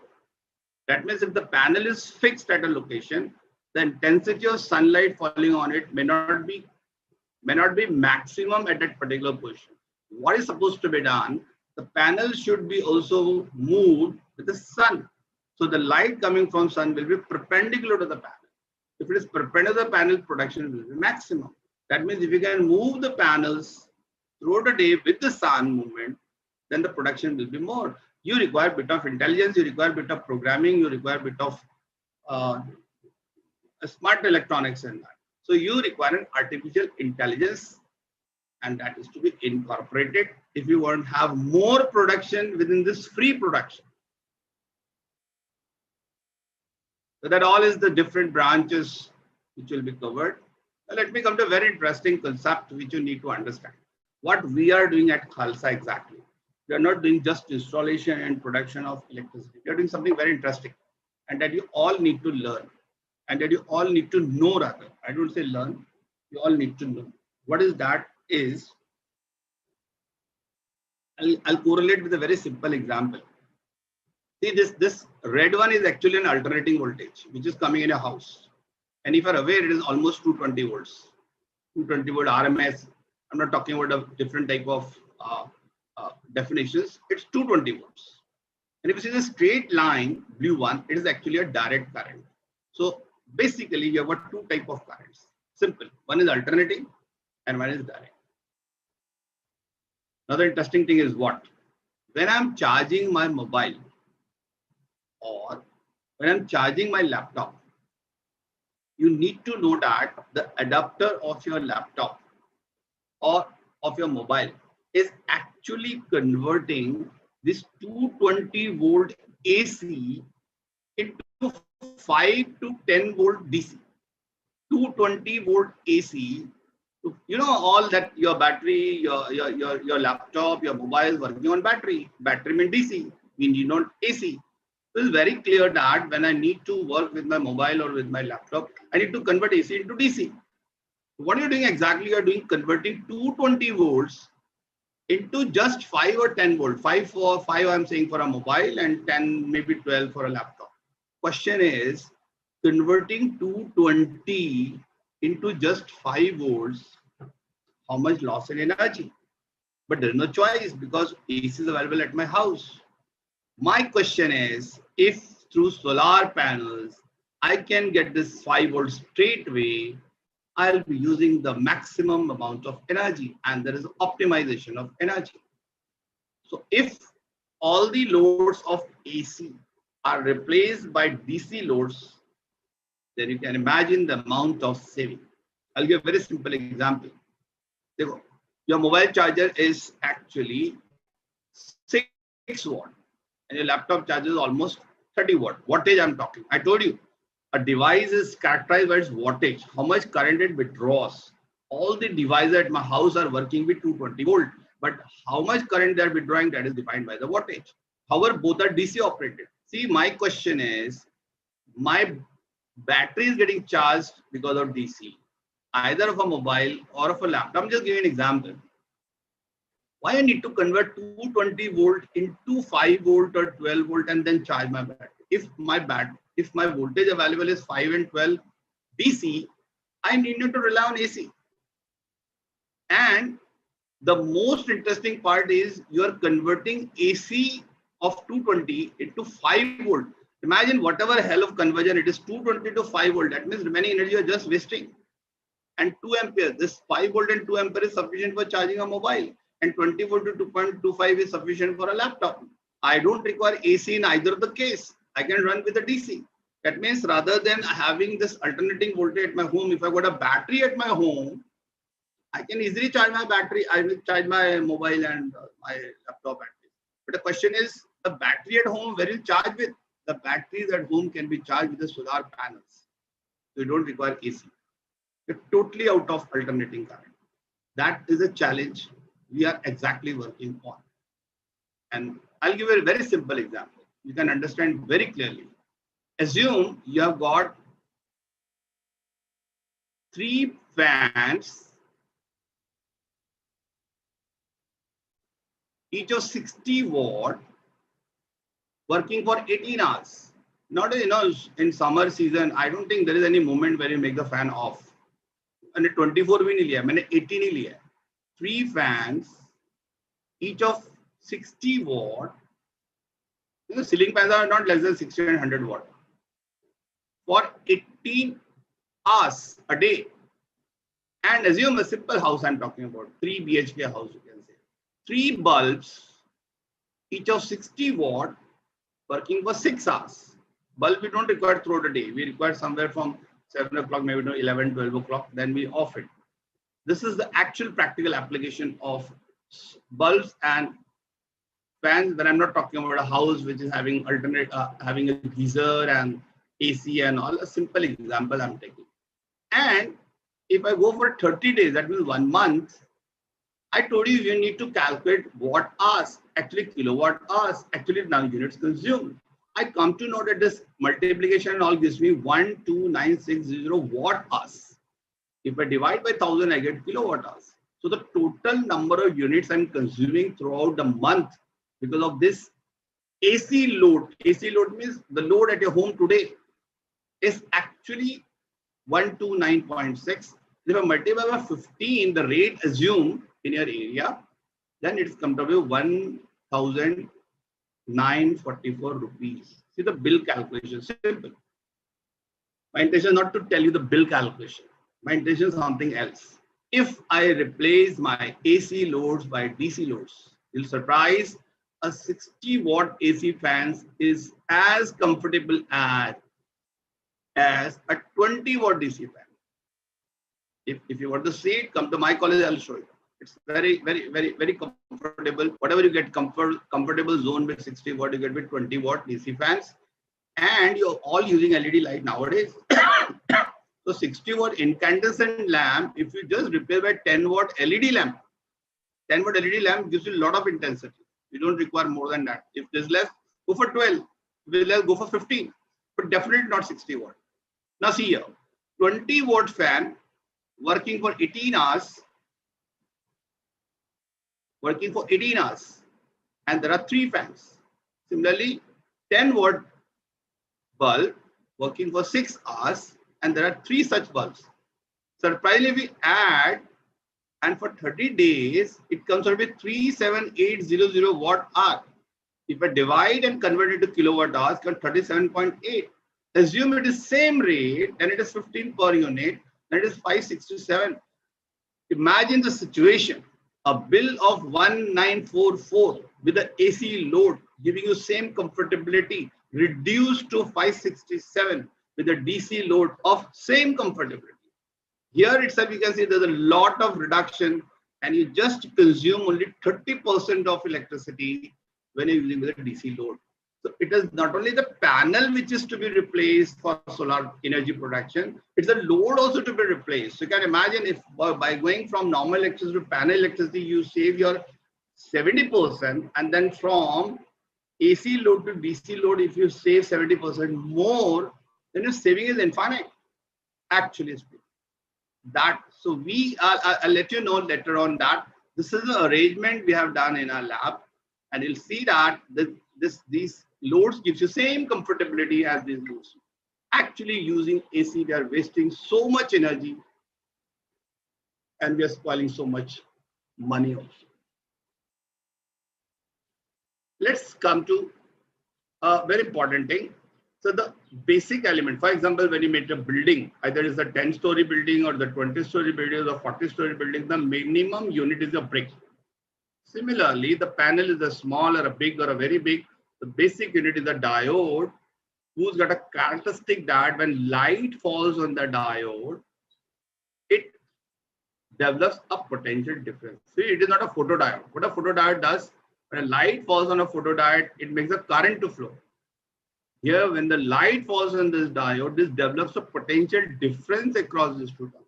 That means if the panel is fixed at a location, the intensity of sunlight falling on it may not be maximum at that particular position. What is supposed to be done? The panel should be also moved with the sun. So the light coming from sun will be perpendicular to the panel. If it is perpendicular to the panel, production will be maximum. That means if you can move the panels throughout the day with the sun movement, then the production will be more. You require a bit of intelligence, you require a bit of programming, you require a bit of smart electronics in that. So you require an artificial intelligence, and that is to be incorporated if you want to have more production within this free production. So that all is the different branches which will be covered. Now let me come to a very interesting concept which you need to understand. What we are doing at Khalsa exactly. We are not doing just installation and production of electricity. We are doing something very interesting and that you all need to learn and that you all need to know rather. I don't say learn, you all need to know. What is that is, I'll correlate with a very simple example. See, this red one is actually an alternating voltage, which is coming in a house. And if you're aware, it is almost 220 volts. 220 volt RMS. I'm not talking about a different type of definitions. It's 220 volts. And if you see the straight line, blue one, it is actually a direct current. So basically, you have got two type of currents. Simple. One is alternating and one is direct. Another interesting thing is what? When I'm charging my mobile or when I'm charging my laptop, you need to know that the adapter of your laptop or of your mobile is actually converting this 220 volt AC into 5 to 10 volt DC. 220 volt AC, you know, all that your battery, your laptop, your mobile is working on battery. Battery means DC. We need not AC. So it's very clear that when I need to work with my mobile or with my laptop, I need to convert AC into DC. What are you doing exactly? You're doing converting 220 volts into just 5 or 10 volt. 5 I'm saying for a mobile and 10, maybe 12 for a laptop. Question is, converting 220 into just 5 volts, how much loss in energy? But there's no choice because AC is available at my house. My question is, if through solar panels, I can get this 5 volts straight away, I'll be using the maximum amount of energy and there is optimization of energy. So if all the loads of AC are replaced by DC loads, then you can imagine the amount of saving. I'll give a very simple example. Your mobile charger is actually 6 watt and your laptop charges almost 30 watt. Wattage I'm talking. I told you, a device is characterized by its wattage, how much current it withdraws. All the devices at my house are working with 220 volt, but how much current they are withdrawing, that is defined by the wattage. However, both are DC operated. See, my question is, my battery is getting charged because of DC, either of a mobile or of a laptop. I'm just giving an example. Why I need to convert 220 volt into 5 volt or 12 volt and then charge my battery? If my voltage available is 5 and 12 DC, I need not to rely on AC. And the most interesting part is you are converting AC of 220 into 5 volt. Imagine whatever hell of conversion it is, 220 to 5 volt. That means remaining energy you are just wasting. And 2 ampere, this 5 volt and 2 ampere is sufficient for charging a mobile. And 20 volt to 2.25 is sufficient for a laptop. I don't require AC in either of the case. I can run with a DC. That means rather than having this alternating voltage at my home, if I got a battery at my home, I can easily charge my battery. I will charge my mobile and my laptop battery. But the question is, the battery at home, where you charge with? The batteries at home can be charged with the solar panels. So you don't require AC. You're totally out of alternating current. That is a challenge we are exactly working on. And I'll give you a very simple example. You can understand very clearly. Assume you have got 3 fans, each of 60 watt, working for 18 hours. Not, in summer season, I don't think there is any moment where you make the fan off. And 24 भी नहीं लिया, मैंने 18 ही लिया. 3 fans, each of 60 watt. Ceiling fans are not less than 1600 watt. For 18 hours a day. And assume a simple house I'm talking about, 3 BHK house you can say. 3 bulbs, each of 60 watt, working for 6 hours. Bulb we don't require throughout the day. We require somewhere from 7 o'clock, maybe to 11, 12 o'clock, then we off it. This is the actual practical application of bulbs and fans. When I'm not talking about a house which is having having a geyser and AC and all. A simple example I'm taking. And if I go for 30 days, that means 1 month, I told you you need to calculate watt hours, actually kilowatt hours, actually now units consumed. I come to know that this multiplication and all gives me 12960 watt hours. If I divide by 1000, I get kilowatt hours. So the total number of units I'm consuming throughout the month because of this AC load. AC load means the load at your home today is actually 129.6. If I multiply by 15, the rate assumed in your area, then it's come to be 1,944 rupees. See the bill calculation, simple. My intention is not to tell you the bill calculation. My intention is something else. If I replace my AC loads by DC loads, you'll surprise, a 60 watt AC fans is as comfortable as a 20 watt DC fan. If you want to see it, come to my college, I'll show you. It's very comfortable. Whatever you get comfortable zone with 60 watt, you get with 20 watt DC fans. And you're all using LED light nowadays. So 60 watt incandescent lamp, if you just replace by 10 watt LED lamp, 10 watt LED lamp gives you a lot of intensity. You don't require more than that. If there's less, go for 12. If there's less, go for 15. But definitely not 60 watt. Now see here, 20 watt fan working for 18 hours. And there are 3 fans. Similarly, 10 watt bulb working for 6 hours, and there are 3 such bulbs. Surprisingly, we add, and for 30 days, it comes out with 37800 watt hour. If I divide and convert it to kilowatt hours, it comes 37.8. Assume it is same rate, and it is 15 per unit, and it is 567. Imagine the situation. A bill of 1944 with the AC load giving you same comfortability reduced to 567 with a DC load of same comfortability. Here itself you can see there's a lot of reduction and you just consume only 30% of electricity when you're using with a DC load. So it is not only the panel which is to be replaced for solar energy production, it's the load also to be replaced. So you can imagine if by going from normal electricity to panel electricity, you save your 70%, and then from AC load to DC load, if you save 70% more, then your saving is infinite, actually speaking. So I'll let you know later on that this is the arrangement we have done in our lab, and you'll see that these loads gives you same comfortability as these loads. Actually using AC, we are wasting so much energy and we are spoiling so much money also. Let's come to a very important thing. So the basic element, for example, when you make a building, either it's a 10-story building or the 20-story building or the 40-story building, the minimum unit is a brick. Similarly, the panel is a small or a big or a very big. The basic unit is a diode who's got a characteristic that when light falls on the diode, it develops a potential difference. See, it is not a photodiode. What a photodiode does, when a light falls on a photodiode, it makes a current to flow. Here, when the light falls on this diode, this develops a potential difference across these two terminals.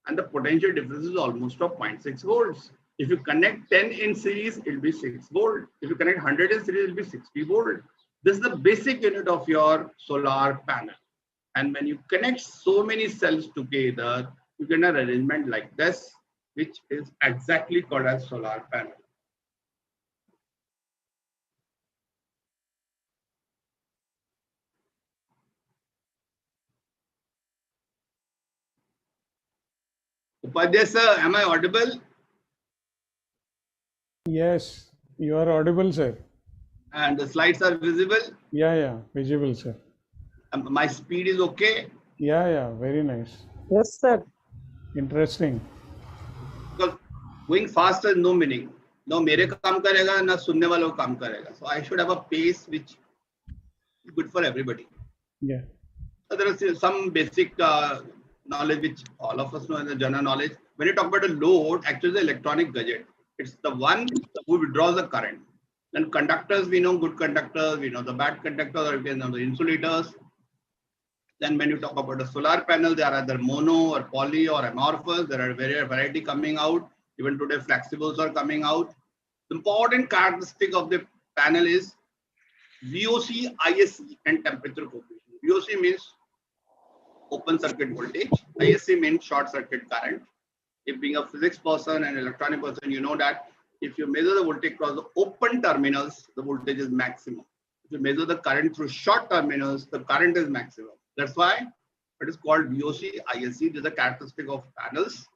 And the potential difference is almost of 0.6 volts. If you connect 10 in series, it will be 6 volt. If you connect 100 in series, it will be 60 volt. This is the basic unit of your solar panel. And when you connect so many cells together, you get an arrangement like this, which is exactly called as solar panel. Upadhyay sir, am I audible? Yes, you are audible, sir. And the slides are visible? Yeah, visible, sir. My speed is okay? Yeah, very nice. Yes, sir. Interesting. Because going fast has no meaning. No मेरे काम करेगा ना सुनने वालों को काम करेगा. So I should have a pace which is good for everybody. Yeah. So there is some basic knowledge which all of us know in the general knowledge. When you talk about a load, actually the electronic gadget. It's the one who withdraws the current. Then conductors, we know good conductors, we know the bad conductors, or we know the insulators. Then when you talk about a solar panel, they are either mono or poly or amorphous. There are variety coming out. Even today, flexibles are coming out. The important characteristic of the panel is VOC, ISC, and temperature coefficient. VOC means open circuit voltage. ISC means short circuit current. If being a physics person and electronic person, you know that if you measure the voltage across the open terminals, the voltage is maximum. If you measure the current through short terminals, the current is maximum. That's why it is called VOC, ISC. This is a characteristic of panels.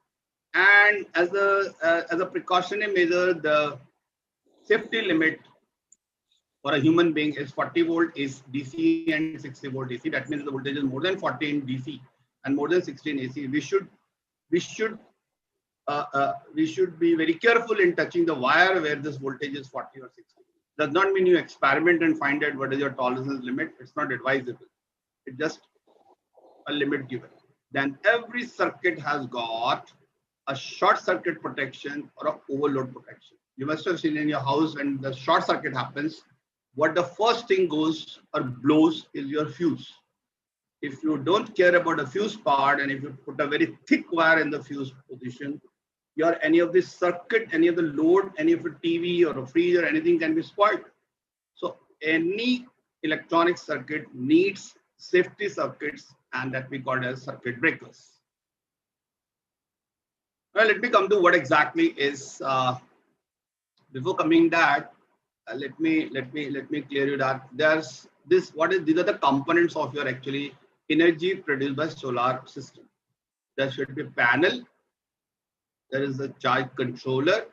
And as a precautionary measure, the safety limit for a human being is 40 volt is DC and 60 volt DC. That means the voltage is more than 40 in DC and more than 60 in AC. We should be very careful in touching the wire where this voltage is 40 or 60. Does not mean you experiment and find out what is your tolerance limit. It's not advisable. It's just a limit given. Then every circuit has got a short circuit protection or an overload protection. You must have seen in your house when the short circuit happens, what the first thing goes or blows is your fuse. If you don't care about the fuse part and if you put a very thick wire in the fuse position, any of this circuit, any of the load, any of a TV or a fridge or anything can be spoiled. So any electronic circuit needs safety circuits, and that we call as circuit breakers. Well, let me come to what exactly is. Before coming that, let me clear you that there's this. These are the components of your actually energy produced by solar system. There should be panel. There is a charge controller.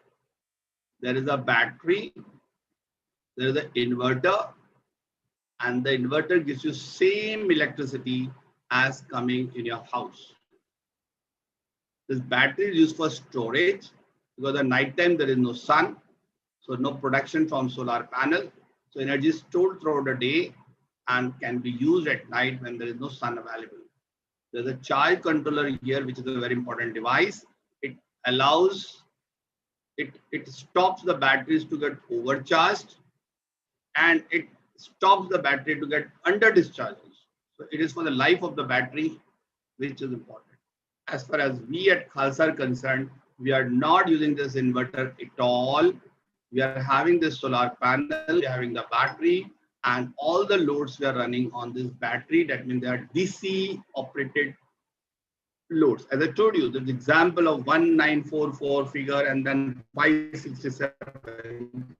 There is a battery. There is an inverter, and the inverter gives you same electricity as coming in your house. This battery is used for storage because at night time there is no sun, so no production from solar panel. So energy is stored throughout the day and can be used at night when there is no sun available. There's a charge controller here, which is a very important device. It stops the batteries to get overcharged, and it stops the battery to get under discharges. So it is for the life of the battery, which is important. As far as we at Khalsa are concerned, we are not using this inverter at all. We are having this solar panel, we are having the battery, and all the loads we are running on this battery. That means they are DC operated loads. As I told you, the example of 1944 figure and then 567.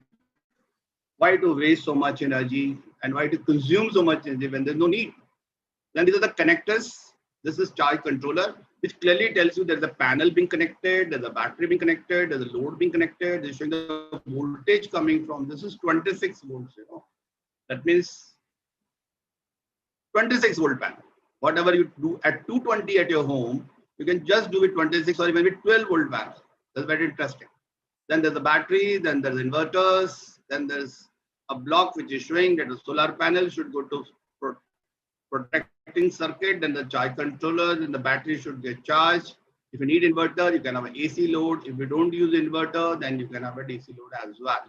Why to waste so much energy and why to consume so much energy when there's no need? Then these are the connectors. This is charge controller, which clearly tells you there's a panel being connected, there's a battery being connected, there's a load being connected. They're showing the voltage coming from. This is 26 volts. That means 26 volt panel. Whatever you do at 220 at your home, you can just do it 26 or even 12 volt panel. That's very interesting. Then there's a battery, then there's inverters, then there's a block which is showing that the solar panel should go to protecting circuit, then the charge controller, then the battery should get charged. If you need inverter, you can have an AC load. If you don't use inverter, then you can have a DC load as well.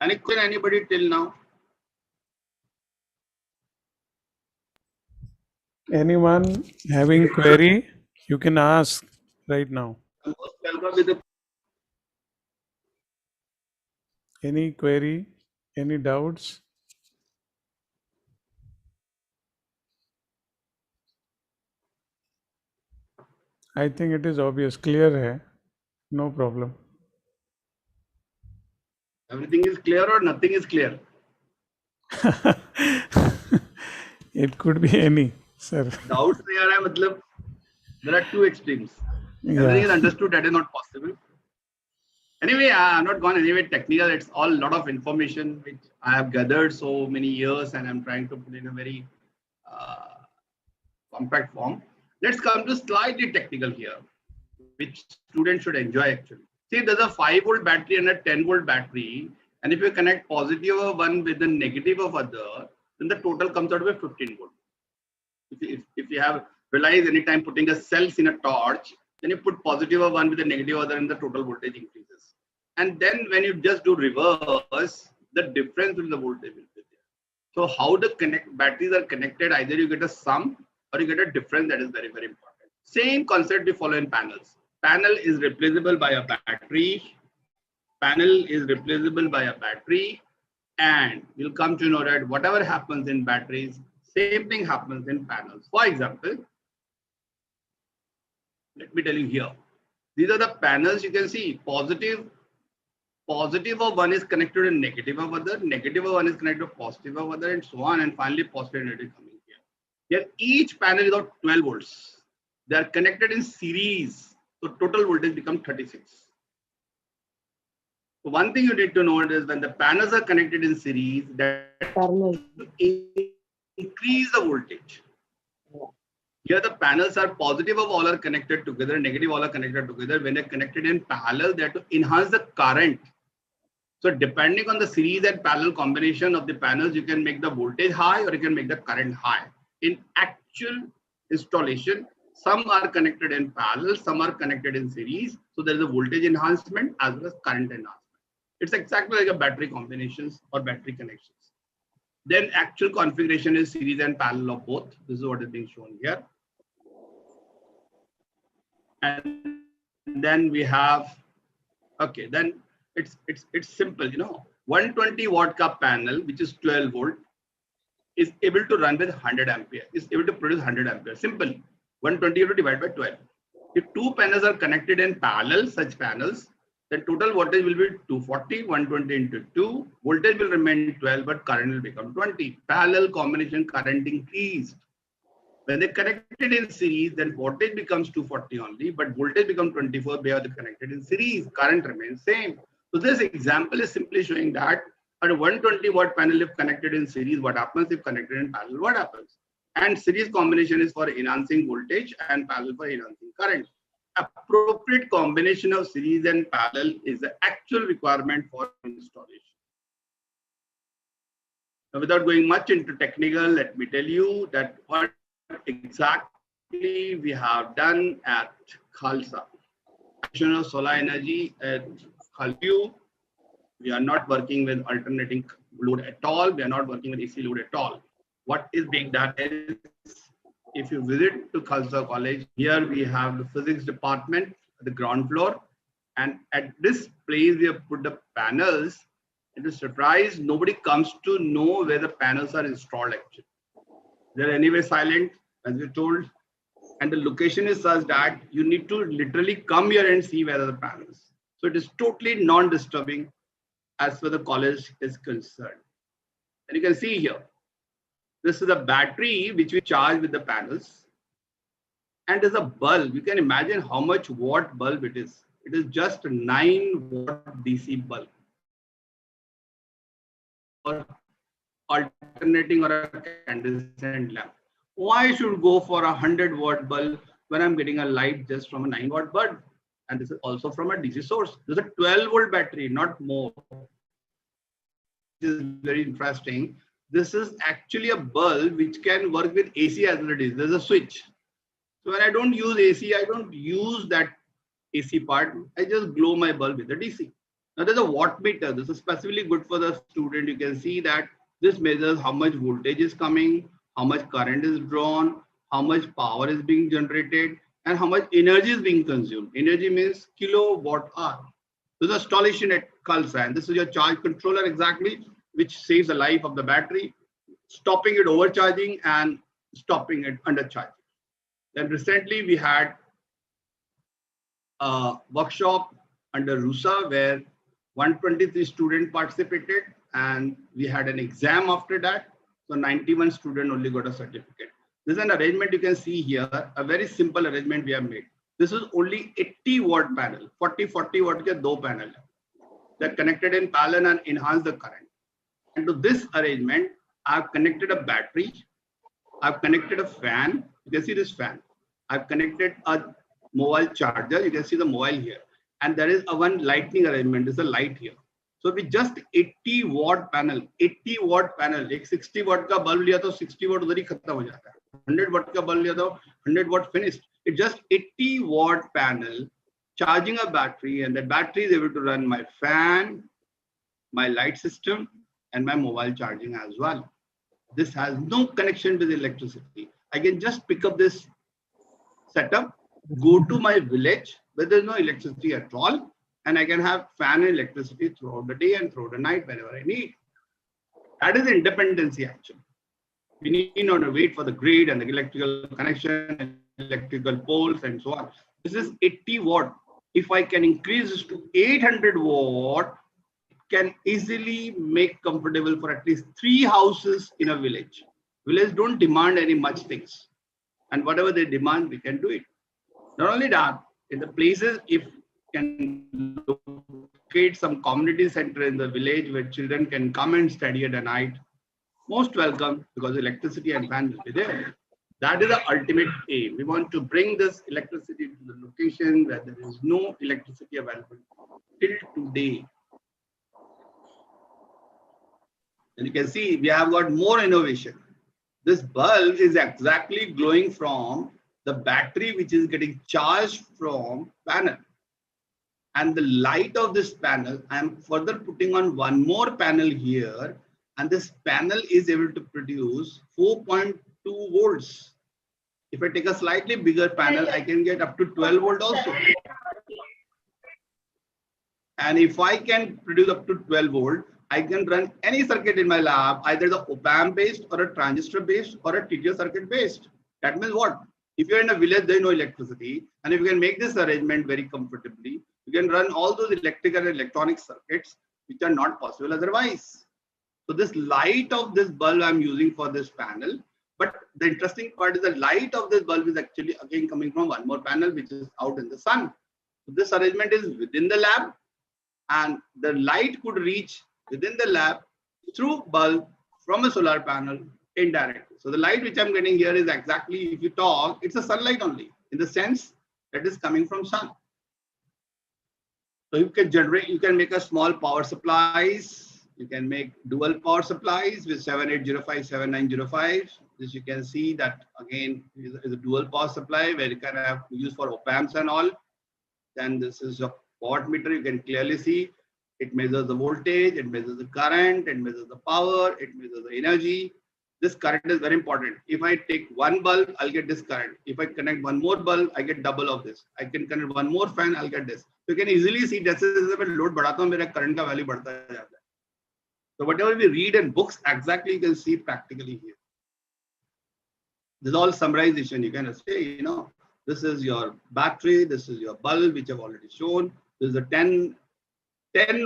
Any question, anybody till now? Anyone having query, you can ask right now. Any query, any doubts? I think it is obvious, clear hai, no problem. Everything is clear or nothing is clear? It could be any, sir. Doubts there are two extremes. Everything is understood, that is not possible. Anyway, I'm not gone anyway technical. It's all a lot of information which I have gathered so many years and I'm trying to put in a very compact form. Let's come to slightly technical here, which students should enjoy actually. See, there's a 5 volt battery and a 10 volt battery. And if you connect positive of one with the negative of other, then the total comes out with 15 volt. If you have realized anytime putting a cells in a torch, then you put positive of one with the negative other and the total voltage increases. And then when you just do reverse, the difference in the voltage will be there. So how the batteries are connected, either you get a sum or you get a difference. That is very, very important. Same concept we follow in panels. Panel is replaceable by a battery. Panel is replaceable by a battery. And we'll come to know that whatever happens in batteries, same thing happens in panels. For example, let me tell you here. These are the panels you can see. Positive of one is connected to negative of other. Negative of one is connected to positive of other, and so on. And finally, positive and negative coming here. Here, each panel is of 12 volts. They are connected in series. So total voltage becomes 36. So one thing you need to know is when the panels are connected in series, that increase the voltage. Here the panels are positive of all are connected together, negative all are connected together. When they're connected in parallel, they have to enhance the current. So depending on the series and parallel combination of the panels, you can make the voltage high or you can make the current high. In actual installation, some are connected in parallel, some are connected in series. So there is a voltage enhancement as well as current enhancement. It's exactly like a battery combinations or battery connections. Then actual configuration is series and parallel of both. This is what is being shown here. And then we have, okay, then it's simple, 120 watt ka panel, which is 12 volt, is able to run with 100 ampere, is able to produce 100 ampere. Simple. 120 to divide by 12. If two panels are connected in parallel, such panels, then total voltage will be 240, 120 into 2. Voltage will remain 12, but current will become 20. Parallel combination current increased. When they connected in series, then voltage becomes 240 only, but voltage becomes 24 where they connected in series. Current remains same. So this example is simply showing that at a 120 watt panel, if connected in series, what happens? If connected in parallel, what happens? And series combination is for enhancing voltage and parallel for enhancing current. Appropriate combination of series and parallel is the actual requirement for installation. Now, without going much into technical, let me tell you that what exactly we have done at Khalsa. Solar energy at Khalsa. We are not working with alternating load at all. We are not working with AC load at all. What is being done is, if you visit to Khalsa College, here we have the physics department at the ground floor. And at this place, we have put the panels. It is surprise, nobody comes to know where the panels are installed actually. They're anyway silent, as we told. And the location is such that you need to literally come here and see where are the panels. So it is totally non-disturbing as far as the college is concerned. And you can see here, this is a battery which we charge with the panels. And there's a bulb. You can imagine how much watt bulb it is. It is just a 9 watt DC bulb. Or alternating or a incandescent lamp. Why should go for a 100 watt bulb when I'm getting a light just from a 9 watt bulb? And this is also from a DC source. This is a 12 volt battery, not more. This is very interesting. This is actually a bulb which can work with AC as well as it is. There's a switch. So when I don't use AC, I don't use that AC part. I just glow my bulb with the DC. Now there's a watt meter. This is specifically good for the student. You can see that this measures how much voltage is coming, how much current is drawn, how much power is being generated, and how much energy is being consumed. Energy means kilowatt hour. This is installation at Khalsa, and this is your charge controller exactly, which saves the life of the battery, stopping it overcharging and stopping it undercharging. Then recently we had a workshop under RUSA where 123 students participated, and we had an exam after that. So 91 students only got a certificate. This is an arrangement you can see here, a very simple arrangement we have made. This is only 80 watt panel, 40 watt ke do panel. They're connected in parallel and enhance the current. And to this arrangement, I've connected a battery. I've connected a fan. You can see this fan. I've connected a mobile charger. You can see the mobile here. And there is a one lightning arrangement. There's a light here. So with just 80 watt panel, 80 watt panel, एक 60 watt का bulb लिया तो 60 watt उधर ही खत्म हो जाता है. 100 watt का bulb लिया तो 100 watt finished. It's just 80 watt panel charging a battery, and the battery is able to run my fan, my light system, and my mobile charging as well. This has no connection with electricity. I can just pick up this setup, go to my village where there's no electricity at all, and I can have fan and electricity throughout the day and throughout the night whenever I need. That is independency actually. We need not to wait for the grid and the electrical connection, electrical poles and so on. This is 80 watt. If I can increase this to 800 watt, it can easily make comfortable for at least 3 houses in a village. Villages don't demand any much things. And whatever they demand, we can do it. Not only that, in the places, if can locate some community center in the village where children can come and study at the night, most welcome, because electricity and fan will be there. That is the ultimate aim. We want to bring this electricity to the location where there is no electricity available till today. And you can see we have got more innovation. This bulb is exactly glowing from the battery which is getting charged from panel. And the light of this panel, I am further putting on one more panel here, and this panel is able to produce 4.2 volts. If I take a slightly bigger panel, I can get up to 12 volt also. And if I can produce up to 12 volt, I can run any circuit in my lab, either the op-amp based or a transistor based or a TTL circuit based. That means what? If you're in a village, there is no electricity. And if you can make this arrangement very comfortably, you can run all those electrical and electronic circuits, which are not possible otherwise. So this light of this bulb I'm using for this panel. But the interesting part is the light of this bulb is actually again coming from one more panel, which is out in the sun. So this arrangement is within the lab, and the light could reach within the lab through bulb from a solar panel indirectly. So the light which I'm getting here is exactly, if you talk, it's a sunlight only, in the sense that is coming from sun. So you can generate, you can make a small power supplies. You can make dual power supplies with 7805, 7905. This you can see that again is a dual power supply where you can have use for op-amps and all. Then this is a watt meter. You can clearly see it measures the voltage, it measures the current, it measures the power, it measures the energy. This current is very important. If I take one bulb, I'll get this current. If I connect one more bulb, I get double of this. I can connect one more fan, I'll get this. So you can easily see this is a load बढ़ाता हूँ, मेरा current का value बढ़ता जाता है. So whatever we read in books, exactly you can see practically here. This is all summarization. You can say, you know, this is your battery, this is your bulb, which I've already shown. This is a 10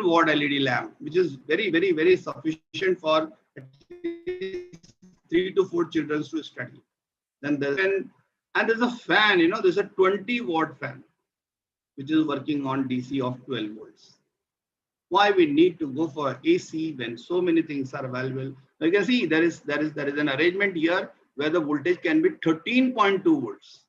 watt LED lamp, which is very, very, very sufficient for at least 3 to 4 children to study. Then there's there's a fan, you know, there's a 20 watt fan, which is working on DC of 12 volts. Why we need to go for AC when so many things are available? You can see there is an arrangement here where the voltage can be 13.2 volts.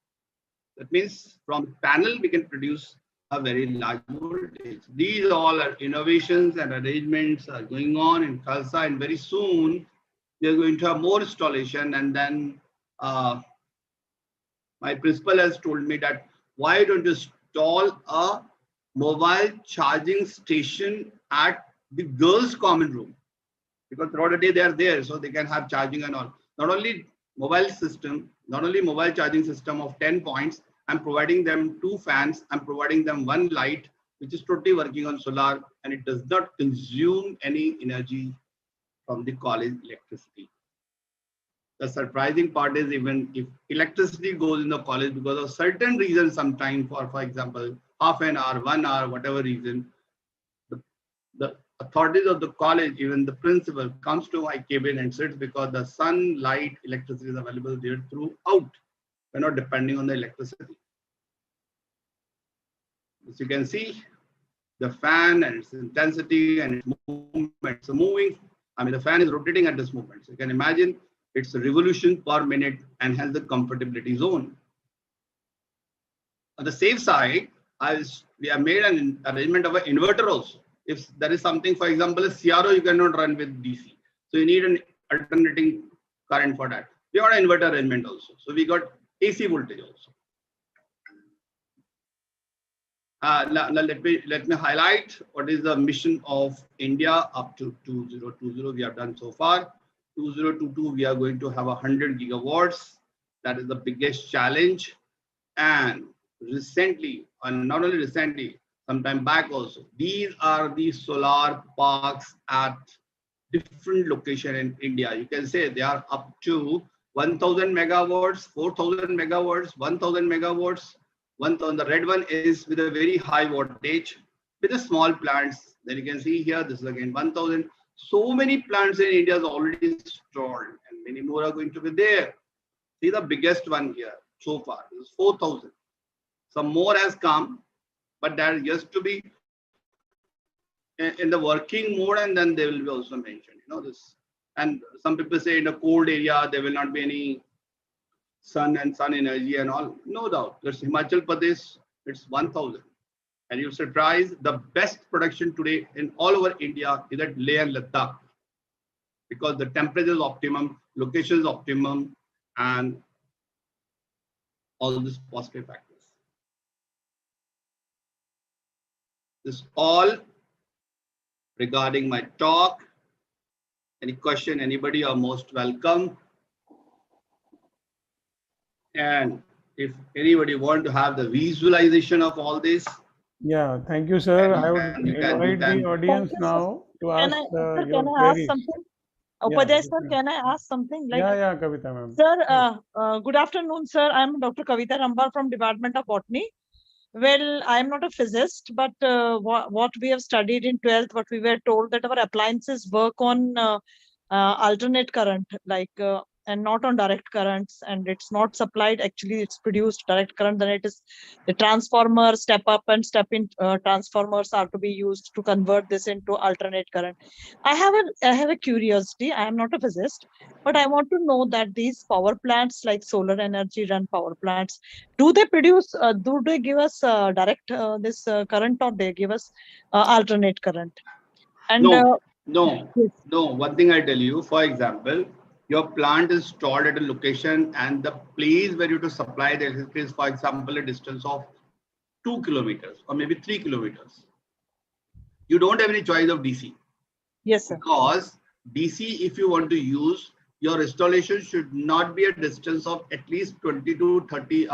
That means from the panel we can produce a very large voltage. These all are innovations and arrangements are going on in Khalsa, and very soon we are going to have more installation. And then my principal has told me that why don't you install a mobile charging station at the girls' common room, because throughout the day they are there, so they can have charging and all. Not only mobile charging system of 10 points, I'm providing them 2 fans, I'm providing them 1 light, which is totally working on solar, and it does not consume any energy from the college electricity. The surprising part is, even if electricity goes in the college because of certain reasons, sometime for example, half an hour, 1 hour, whatever reason, the authorities of the college, even the principal, comes to my cabin and sits, because the sunlight electricity is available there throughout. We're not depending on the electricity. As you can see, the fan and its intensity and its movement. So moving, I mean, the fan is rotating at this moment. So you can imagine it's a revolution per minute, and hence the comfortability zone. On the safe side, we have made an arrangement of an inverter also. If there is something, for example, a CRO you cannot run with DC. So you need an alternating current for that. We got an inverter arrangement also. So we got AC voltage also. Let me highlight what is the mission of India up to 2020 we have done so far. 2022 we are going to have 100 gigawatts. That is the biggest challenge. And recently, and not only recently, sometime back also, these are the solar parks at different location in India. You can say they are up to 1000 megawatts, 4000 megawatts, 1000 megawatts. 1000. The red one is with a very high wattage with the small plants. Then you can see here, this is again 1000. So many plants in India is already installed and many more are going to be there. See the biggest one here so far, this is 4000. Some more has come, but that is just to be in the working mode, and then they will be also mentioned, this. And some people say in a cold area, there will not be any sun and sun energy and all. No doubt. There's Himachal Pradesh, it's 1000. And you're surprised, the best production today in all over India is at Leh and Ladakh, because the temperature is optimum, location is optimum, and all these positive factors. This all regarding my talk. Any question, anybody are most welcome. And if anybody want to have the visualization of all this. Yeah, thank you, sir. I would you can- invite the audience now to ask your can I ask queries. something? Yeah, Upadhyay yes, sir, ma'am. can I ask something? Like, Yeah, Kavita ma'am. sir, good afternoon, sir. I'm Dr. Kavita Rambar from Department of Botany. Well, I'm not a physicist, but what we have studied in 12th, what we were told that our appliances work on alternate current, and not on direct currents, and it's not supplied. Actually, it's produced direct current. Then it is the transformer step up and step in transformers are to be used to convert this into alternate current. I have a curiosity. I am not a physicist, but I want to know that these power plants, like solar energy run power plants, do they produce? Do they give us direct this current, or they give us alternate current? And No. yes. One thing I tell you, for example, your plant is stored at a location and the place where you to supply the electricity is, for example, a distance of 2 kilometers or maybe 3 kilometers. You don't have any choice of DC. Yes, sir. Because DC, if you want to use, your installation should not be a distance of at least 20 to 30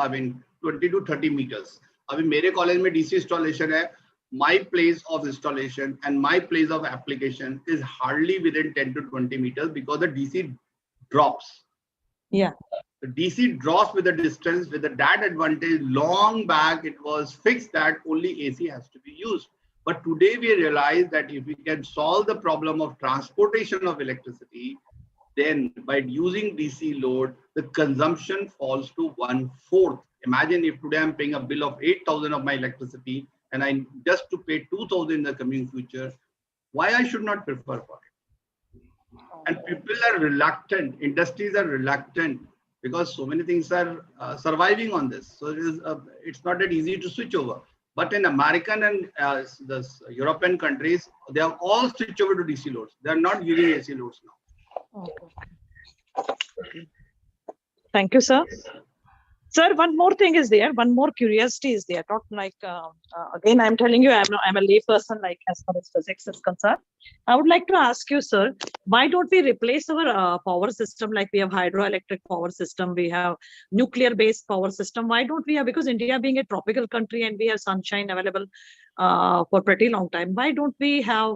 meters. I mean, मेरे college में DC installation है. My place of installation and my place of application is hardly within 10 to 20 meters because the DC drops. Yeah. The DC drops with the distance. With that advantage, long back it was fixed that only AC has to be used. But today we realize that if we can solve the problem of transportation of electricity, then by using DC load, the consumption falls to 1/4. Imagine if today I'm paying a bill of 8,000 of my electricity and I just to pay 2,000 in the coming future, why I should not prefer for it? And people are reluctant, industries are reluctant because so many things are surviving on this. So it's not that easy to switch over. But in American and the European countries, they have all switched over to DC loads. They are not using AC loads now. Okay. Thank you, sir. Sir, one more thing is there. One more curiosity is there. Not like again, I'm telling you, I'm a lay person. Like as far as physics is concerned, I would like to ask you, sir, why don't we replace our power system? Like we have hydroelectric power system, we have nuclear-based power system. Why don't we have? Because India being a tropical country and we have sunshine available for pretty long time. Why don't we have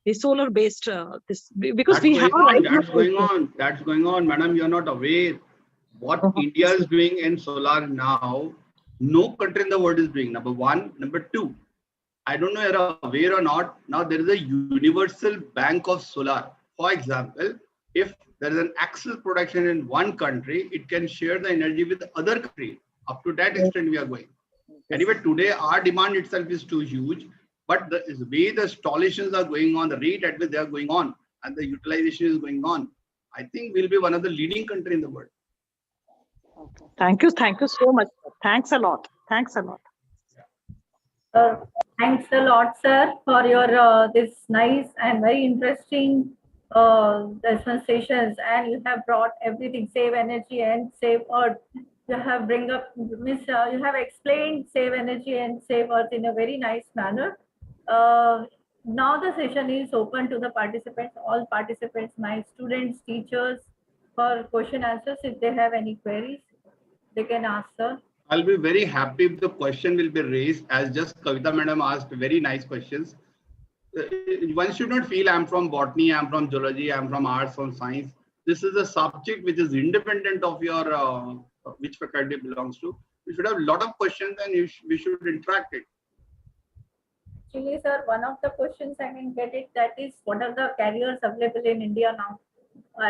the solar-based this? Because That's we have That's going on, madam. You're not aware. What India is doing in solar now, no country in the world is doing. Number one. Number two, I don't know if you're aware or not. Now there is a universal bank of solar. For example, if there is an axle production in one country, it can share the energy with the other country. Up to that extent we are going. Anyway, today our demand itself is too huge, but the way the installations are going on, the rate at which they are going on, and the utilization is going on, I think we'll be one of the leading country in the world. Thank you so much. Thanks a lot. Thanks a lot. Thanks a lot, sir, for your this nice and very interesting demonstrations. And you have brought everything: save energy and save earth. you have bring up, you have explained save energy and save earth in a very nice manner. Now the session is open to the participants, all participants, my students, teachers, for question answers. If they have any queries, they can ask, sir. I'll be very happy if the question will be raised, as just Kavita madam asked very nice questions. One should not feel I'm from botany, I'm from zoology, I'm from arts, from science. This is a subject which is independent of your which faculty belongs to. You should have a lot of questions and we should interact it. Actually, sir, one of the questions I can get it, that is, what are the careers available in India now?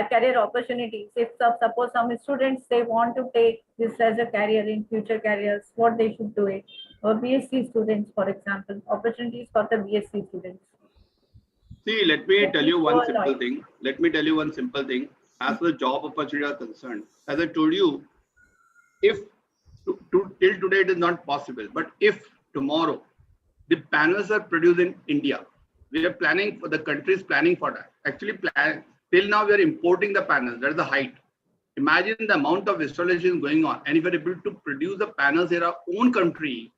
Career opportunities. If suppose some students, they want to take this as a career in future careers, what they should do it? Or BSc students, for example, opportunities for the BSc students. See, let me tell you one simple thing. Let me tell you one simple thing. As far as job opportunities are concerned, as I told you, if till today it is not possible, but if tomorrow the panels are produced in India, we are planning for, the country is planning for that. Actually, till now we are importing the panels. That is the height. Imagine the amount of installation going on, and if we are able to produce the panels in our own country,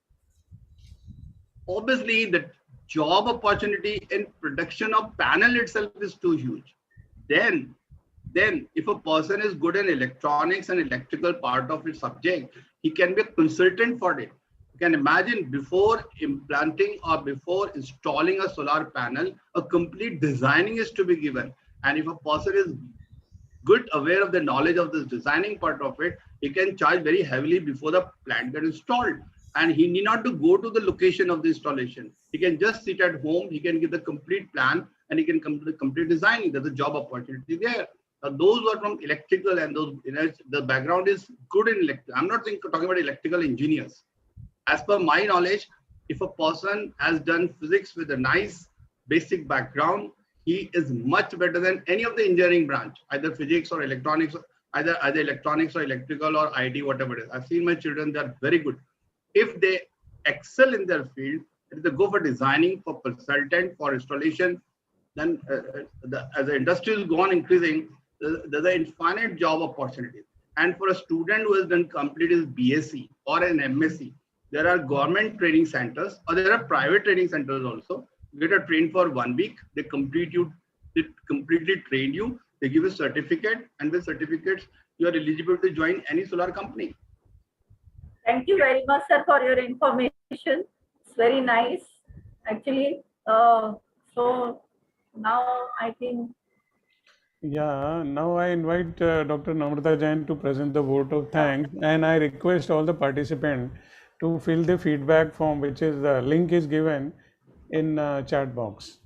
obviously the job opportunity in production of panel itself is too huge. Then if a person is good in electronics and electrical part of its subject, he can be a consultant for it. You can imagine, before implanting or before installing a solar panel, a complete designing is to be given. And if a person is good aware of the knowledge of this designing part of it, he can charge very heavily before the plant gets installed. And he need not to go to the location of the installation. He can just sit at home, he can give the complete plan, and he can come to the complete designing. There's a job opportunity there. Those who are from electrical and those, the background is good in electrical. I'm not talking about electrical engineers. As per my knowledge, if a person has done physics with a nice basic background, he is much better than any of the engineering branch, either physics or electronics, either electronics or electrical or IT, whatever it is. I've seen my children, they're very good. If they excel in their field, if they go for designing, for consultant, for installation, then as the industry is gone increasing, there's an infinite job opportunity. And for a student who has done complete his BSc or an MSc, there are government training centers or there are private training centers also. You get a train for 1 week, they completely train you, they give a certificate, and with certificates, you are eligible to join any solar company. Thank you very much, sir, for your information. It's very nice, actually. So now I think. Yeah, now I invite Dr. Namrata Jain to present the vote of thanks, and I request all the participants to fill the feedback form, which is the link is given in chat box.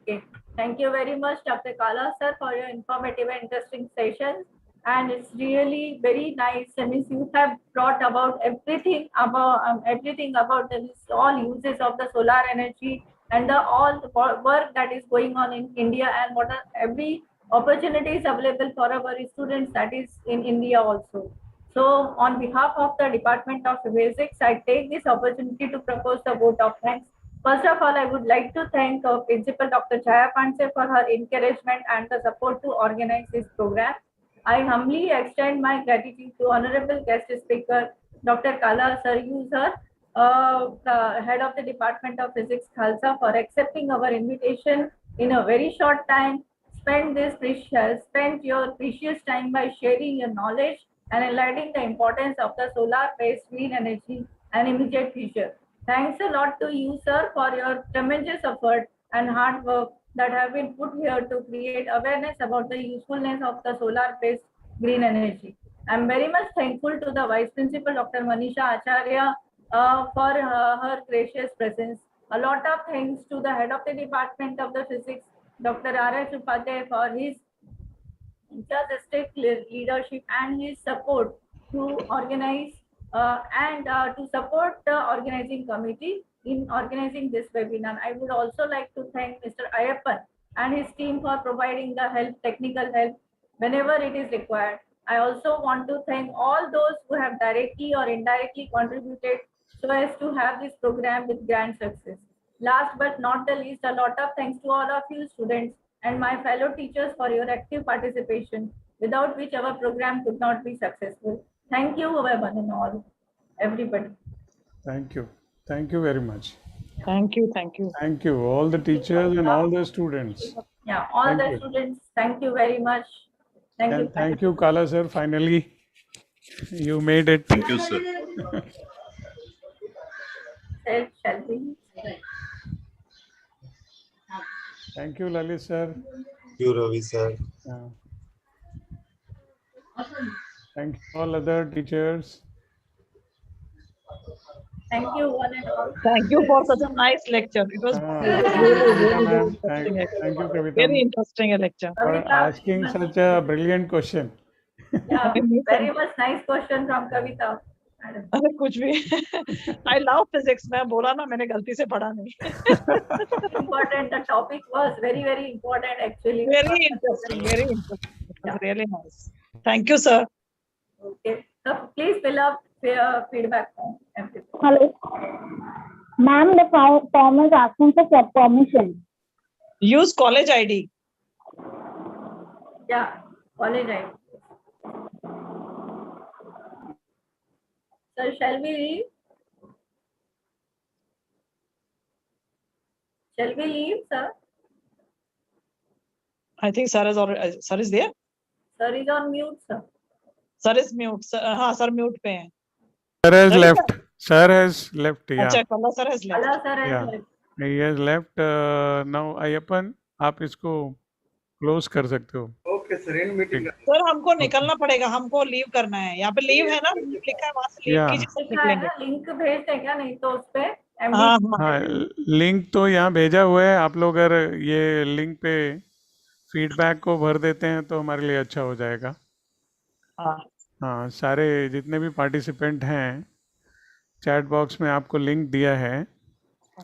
Okay. Thank you very much, Dr. Kala, sir, for your informative and interesting session. And it's really very nice. I mean, you have brought about everything about all uses of the solar energy and all the work that is going on in India, and what are every opportunities available for our students that is in India also. So on behalf of the Department of Physics, I take this opportunity to propose the vote of thanks. First of all, I would like to thank our Principal Dr. Chaya Pandse for her encouragement and the support to organize this program. I humbly extend my gratitude to Honorable Guest Speaker, Dr. Kala Saryu sir, the Head of the Department of Physics, Khalsa, for accepting our invitation in a very short time. Spend your precious time by sharing your knowledge and highlighting the importance of the solar-based green energy and immediate future. Thanks a lot to you, sir, for your tremendous effort and hard work that have been put here to create awareness about the usefulness of the solar-based green energy. I'm very much thankful to the Vice Principal, Dr. Manisha Acharya, for her gracious presence. A lot of thanks to the Head of the Department of the Physics, Dr. R.S. Upadhyay, for his enthusiastic leadership and his support to organize and to support the organizing committee in organizing this webinar. I would also like to thank Mr. Ayappan and his team for providing the help, technical help, whenever it is required. I also want to thank all those who have directly or indirectly contributed so as to have this program with grand success. Last but not the least, a lot of thanks to all of you students and my fellow teachers for your active participation, without which our program could not be successful. Thank you, one and all, everybody. Thank you. Thank you very much. Thank you. Thank you. Thank you, all the teachers and all the students. Yeah, all Thank the you. students, thank you very much. Thank you. And thank you, Kala sir. Finally, you made it. Thank you, sir. Shall we? Thank you, Lalit sir. Thank you, Ravi sir. Yeah. Thank you, all other teachers. Thank you, one and all. Thank you for such a nice lecture. It was Kavita very ma'am, interesting. thank you, Kavita, Very interesting lecture. for Kavita, asking such a brilliant question. yeah, very much nice question from Kavita. Madam. अरे कुछ भी I love physics. मैं बोला ना मैंने गलती से पढ़ा नहीं. Important. The topic was very, very important actually. Very interesting. Very interesting. It was really nice. Thank you, sir. Okay. So please fill up feedback form. Everything. Hello. Ma'am, the form is asking for permission. Use college ID. Yeah, college ID. So shall we leave? Shall we leave, sir? I think sir is already. Sir is there. Sir is on mute, sir. Sir is mute. हाँ sir mute पे हैं. Sir has Ravi left. Sir has left. Yeah. अच्छा कल्ला sir has left. Hello, sir. Yeah. He has left. Now Ayyappan, आप इसको close कर सकते हो. Okay, sir. In meeting. Sir हमको निकलना पड़ेगा. हमको लीव करना है. यहाँ पे लीव है ना. लिखा है वहाँ से लीव Yeah. कीजिए सर निकलेंगे. लिंक भेज दें क्या नहीं तो उस पे हाँ हाँ, लिंक तो यहाँ भेजा हुआ है. आप लोग अगर ये लिंक पे फीडबैक को भर देते हैं तो हमारे लिए अच्छा हो जाएगा. हाँ. हाँ, सारे जितने भी पार्टिसिपेंट हैं चैट बॉक्स में आपको लिंक दिया है,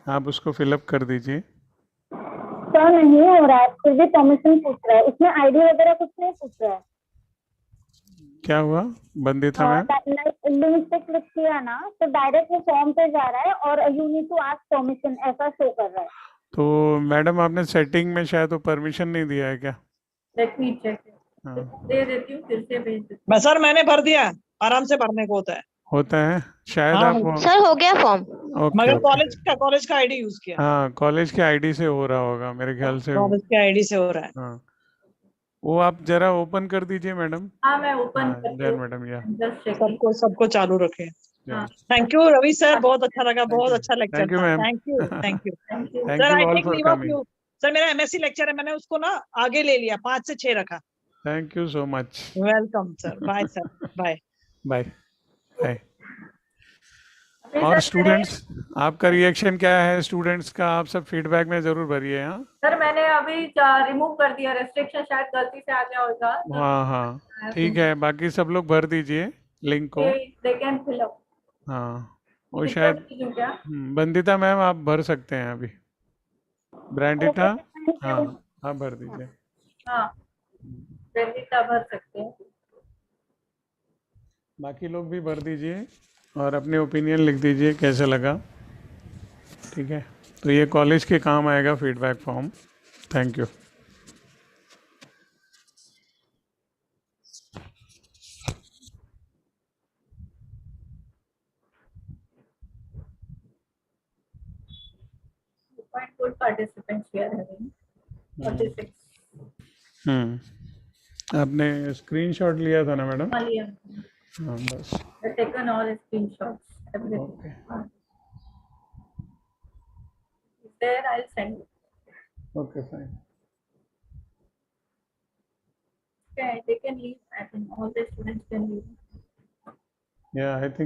आप उसको फिलअप कर दीजिए. सर नहीं हो रहा है, फिर भी परमिशन पूछ रहा है. इसमें आईडी वगैरह कुछ नहीं पूछ रहा है. क्या हुआ बंदिता मैम? लिंक पे क्लिक किया ना तो डायरेक्ट वो फॉर्म पे जा रहा है और you need to ask permission ऐसा शो कर रहा है. तो मैडम आपने सेटिंग में शायद वो परमिशन नहीं दिया है क्या? Let me check. हाँ, दे देती हूँ फिर से भेज देती मैं सर मैंने भर दिया. आराम से भरने को होता है. होता है शायद. हाँ, आप सर हो गया फॉर्म. ओके मगर ओके. कॉलेज का आईडी यूज किया. हाँ, कॉलेज के आईडी से हो रहा होगा मेरे ख्याल से. कॉलेज के आईडी से हो रहा है. हाँ, वो आप जरा ओपन कर दीजिए मैडम. हूँ. हाँ मैं ओपन हाँ, करती जैन हूँ. मैडम या जस्ट चेकिंग. सबको चालू रखे. हाँ. Thank you Ravi sir. बहुत अच्छा लगा. बहुत अच्छा लेक्चर Thank you, था. ma'am. Thank you. Thank you. Thank you. Thank sir you I all take for leave of coming. You. Sir मेरा एमएससी लेक्चर है. मैंने उसको ना आगे ले लिया. 5 से 6 रखा. Thank you so much. Welcome sir. Bye sir. Bye. Bye bye. और स्टूडेंट्स, आपका रिएक्शन क्या है स्टूडेंट्स का? आप सब फीडबैक में जरूर भरिए. हाँ सर मैंने अभी रिमूव कर दिया. रेस्ट्रिक्शन शायद गलती से आ गया होगा. हाँ हाँ ठीक है. बाकी सब लोग भर दीजिए लिंक को. They can fill up. हाँ, वो शायद क्या? बंदिता मैम आप भर सकते हैं अभी. ब्रांडिता, हाँ आप भर दीजिए. हाँ ब्रांडिता भर सकते हैं. बाकी लोग भी भर दीजिए और अपने ओपिनियन लिख दीजिए कैसे लगा. ठीक है, तो ये कॉलेज के काम आएगा feedback form. Thank you. Quite good participants we are having. 46. आपने स्क्रीनशॉट लिया था ना मैडम? हाँ लिया. हाँ बस. I've taken all screenshots. Everything. Okay. There I'll send you. Okay, fine. Okay, they can leave. I think all the students can leave. Yeah, I think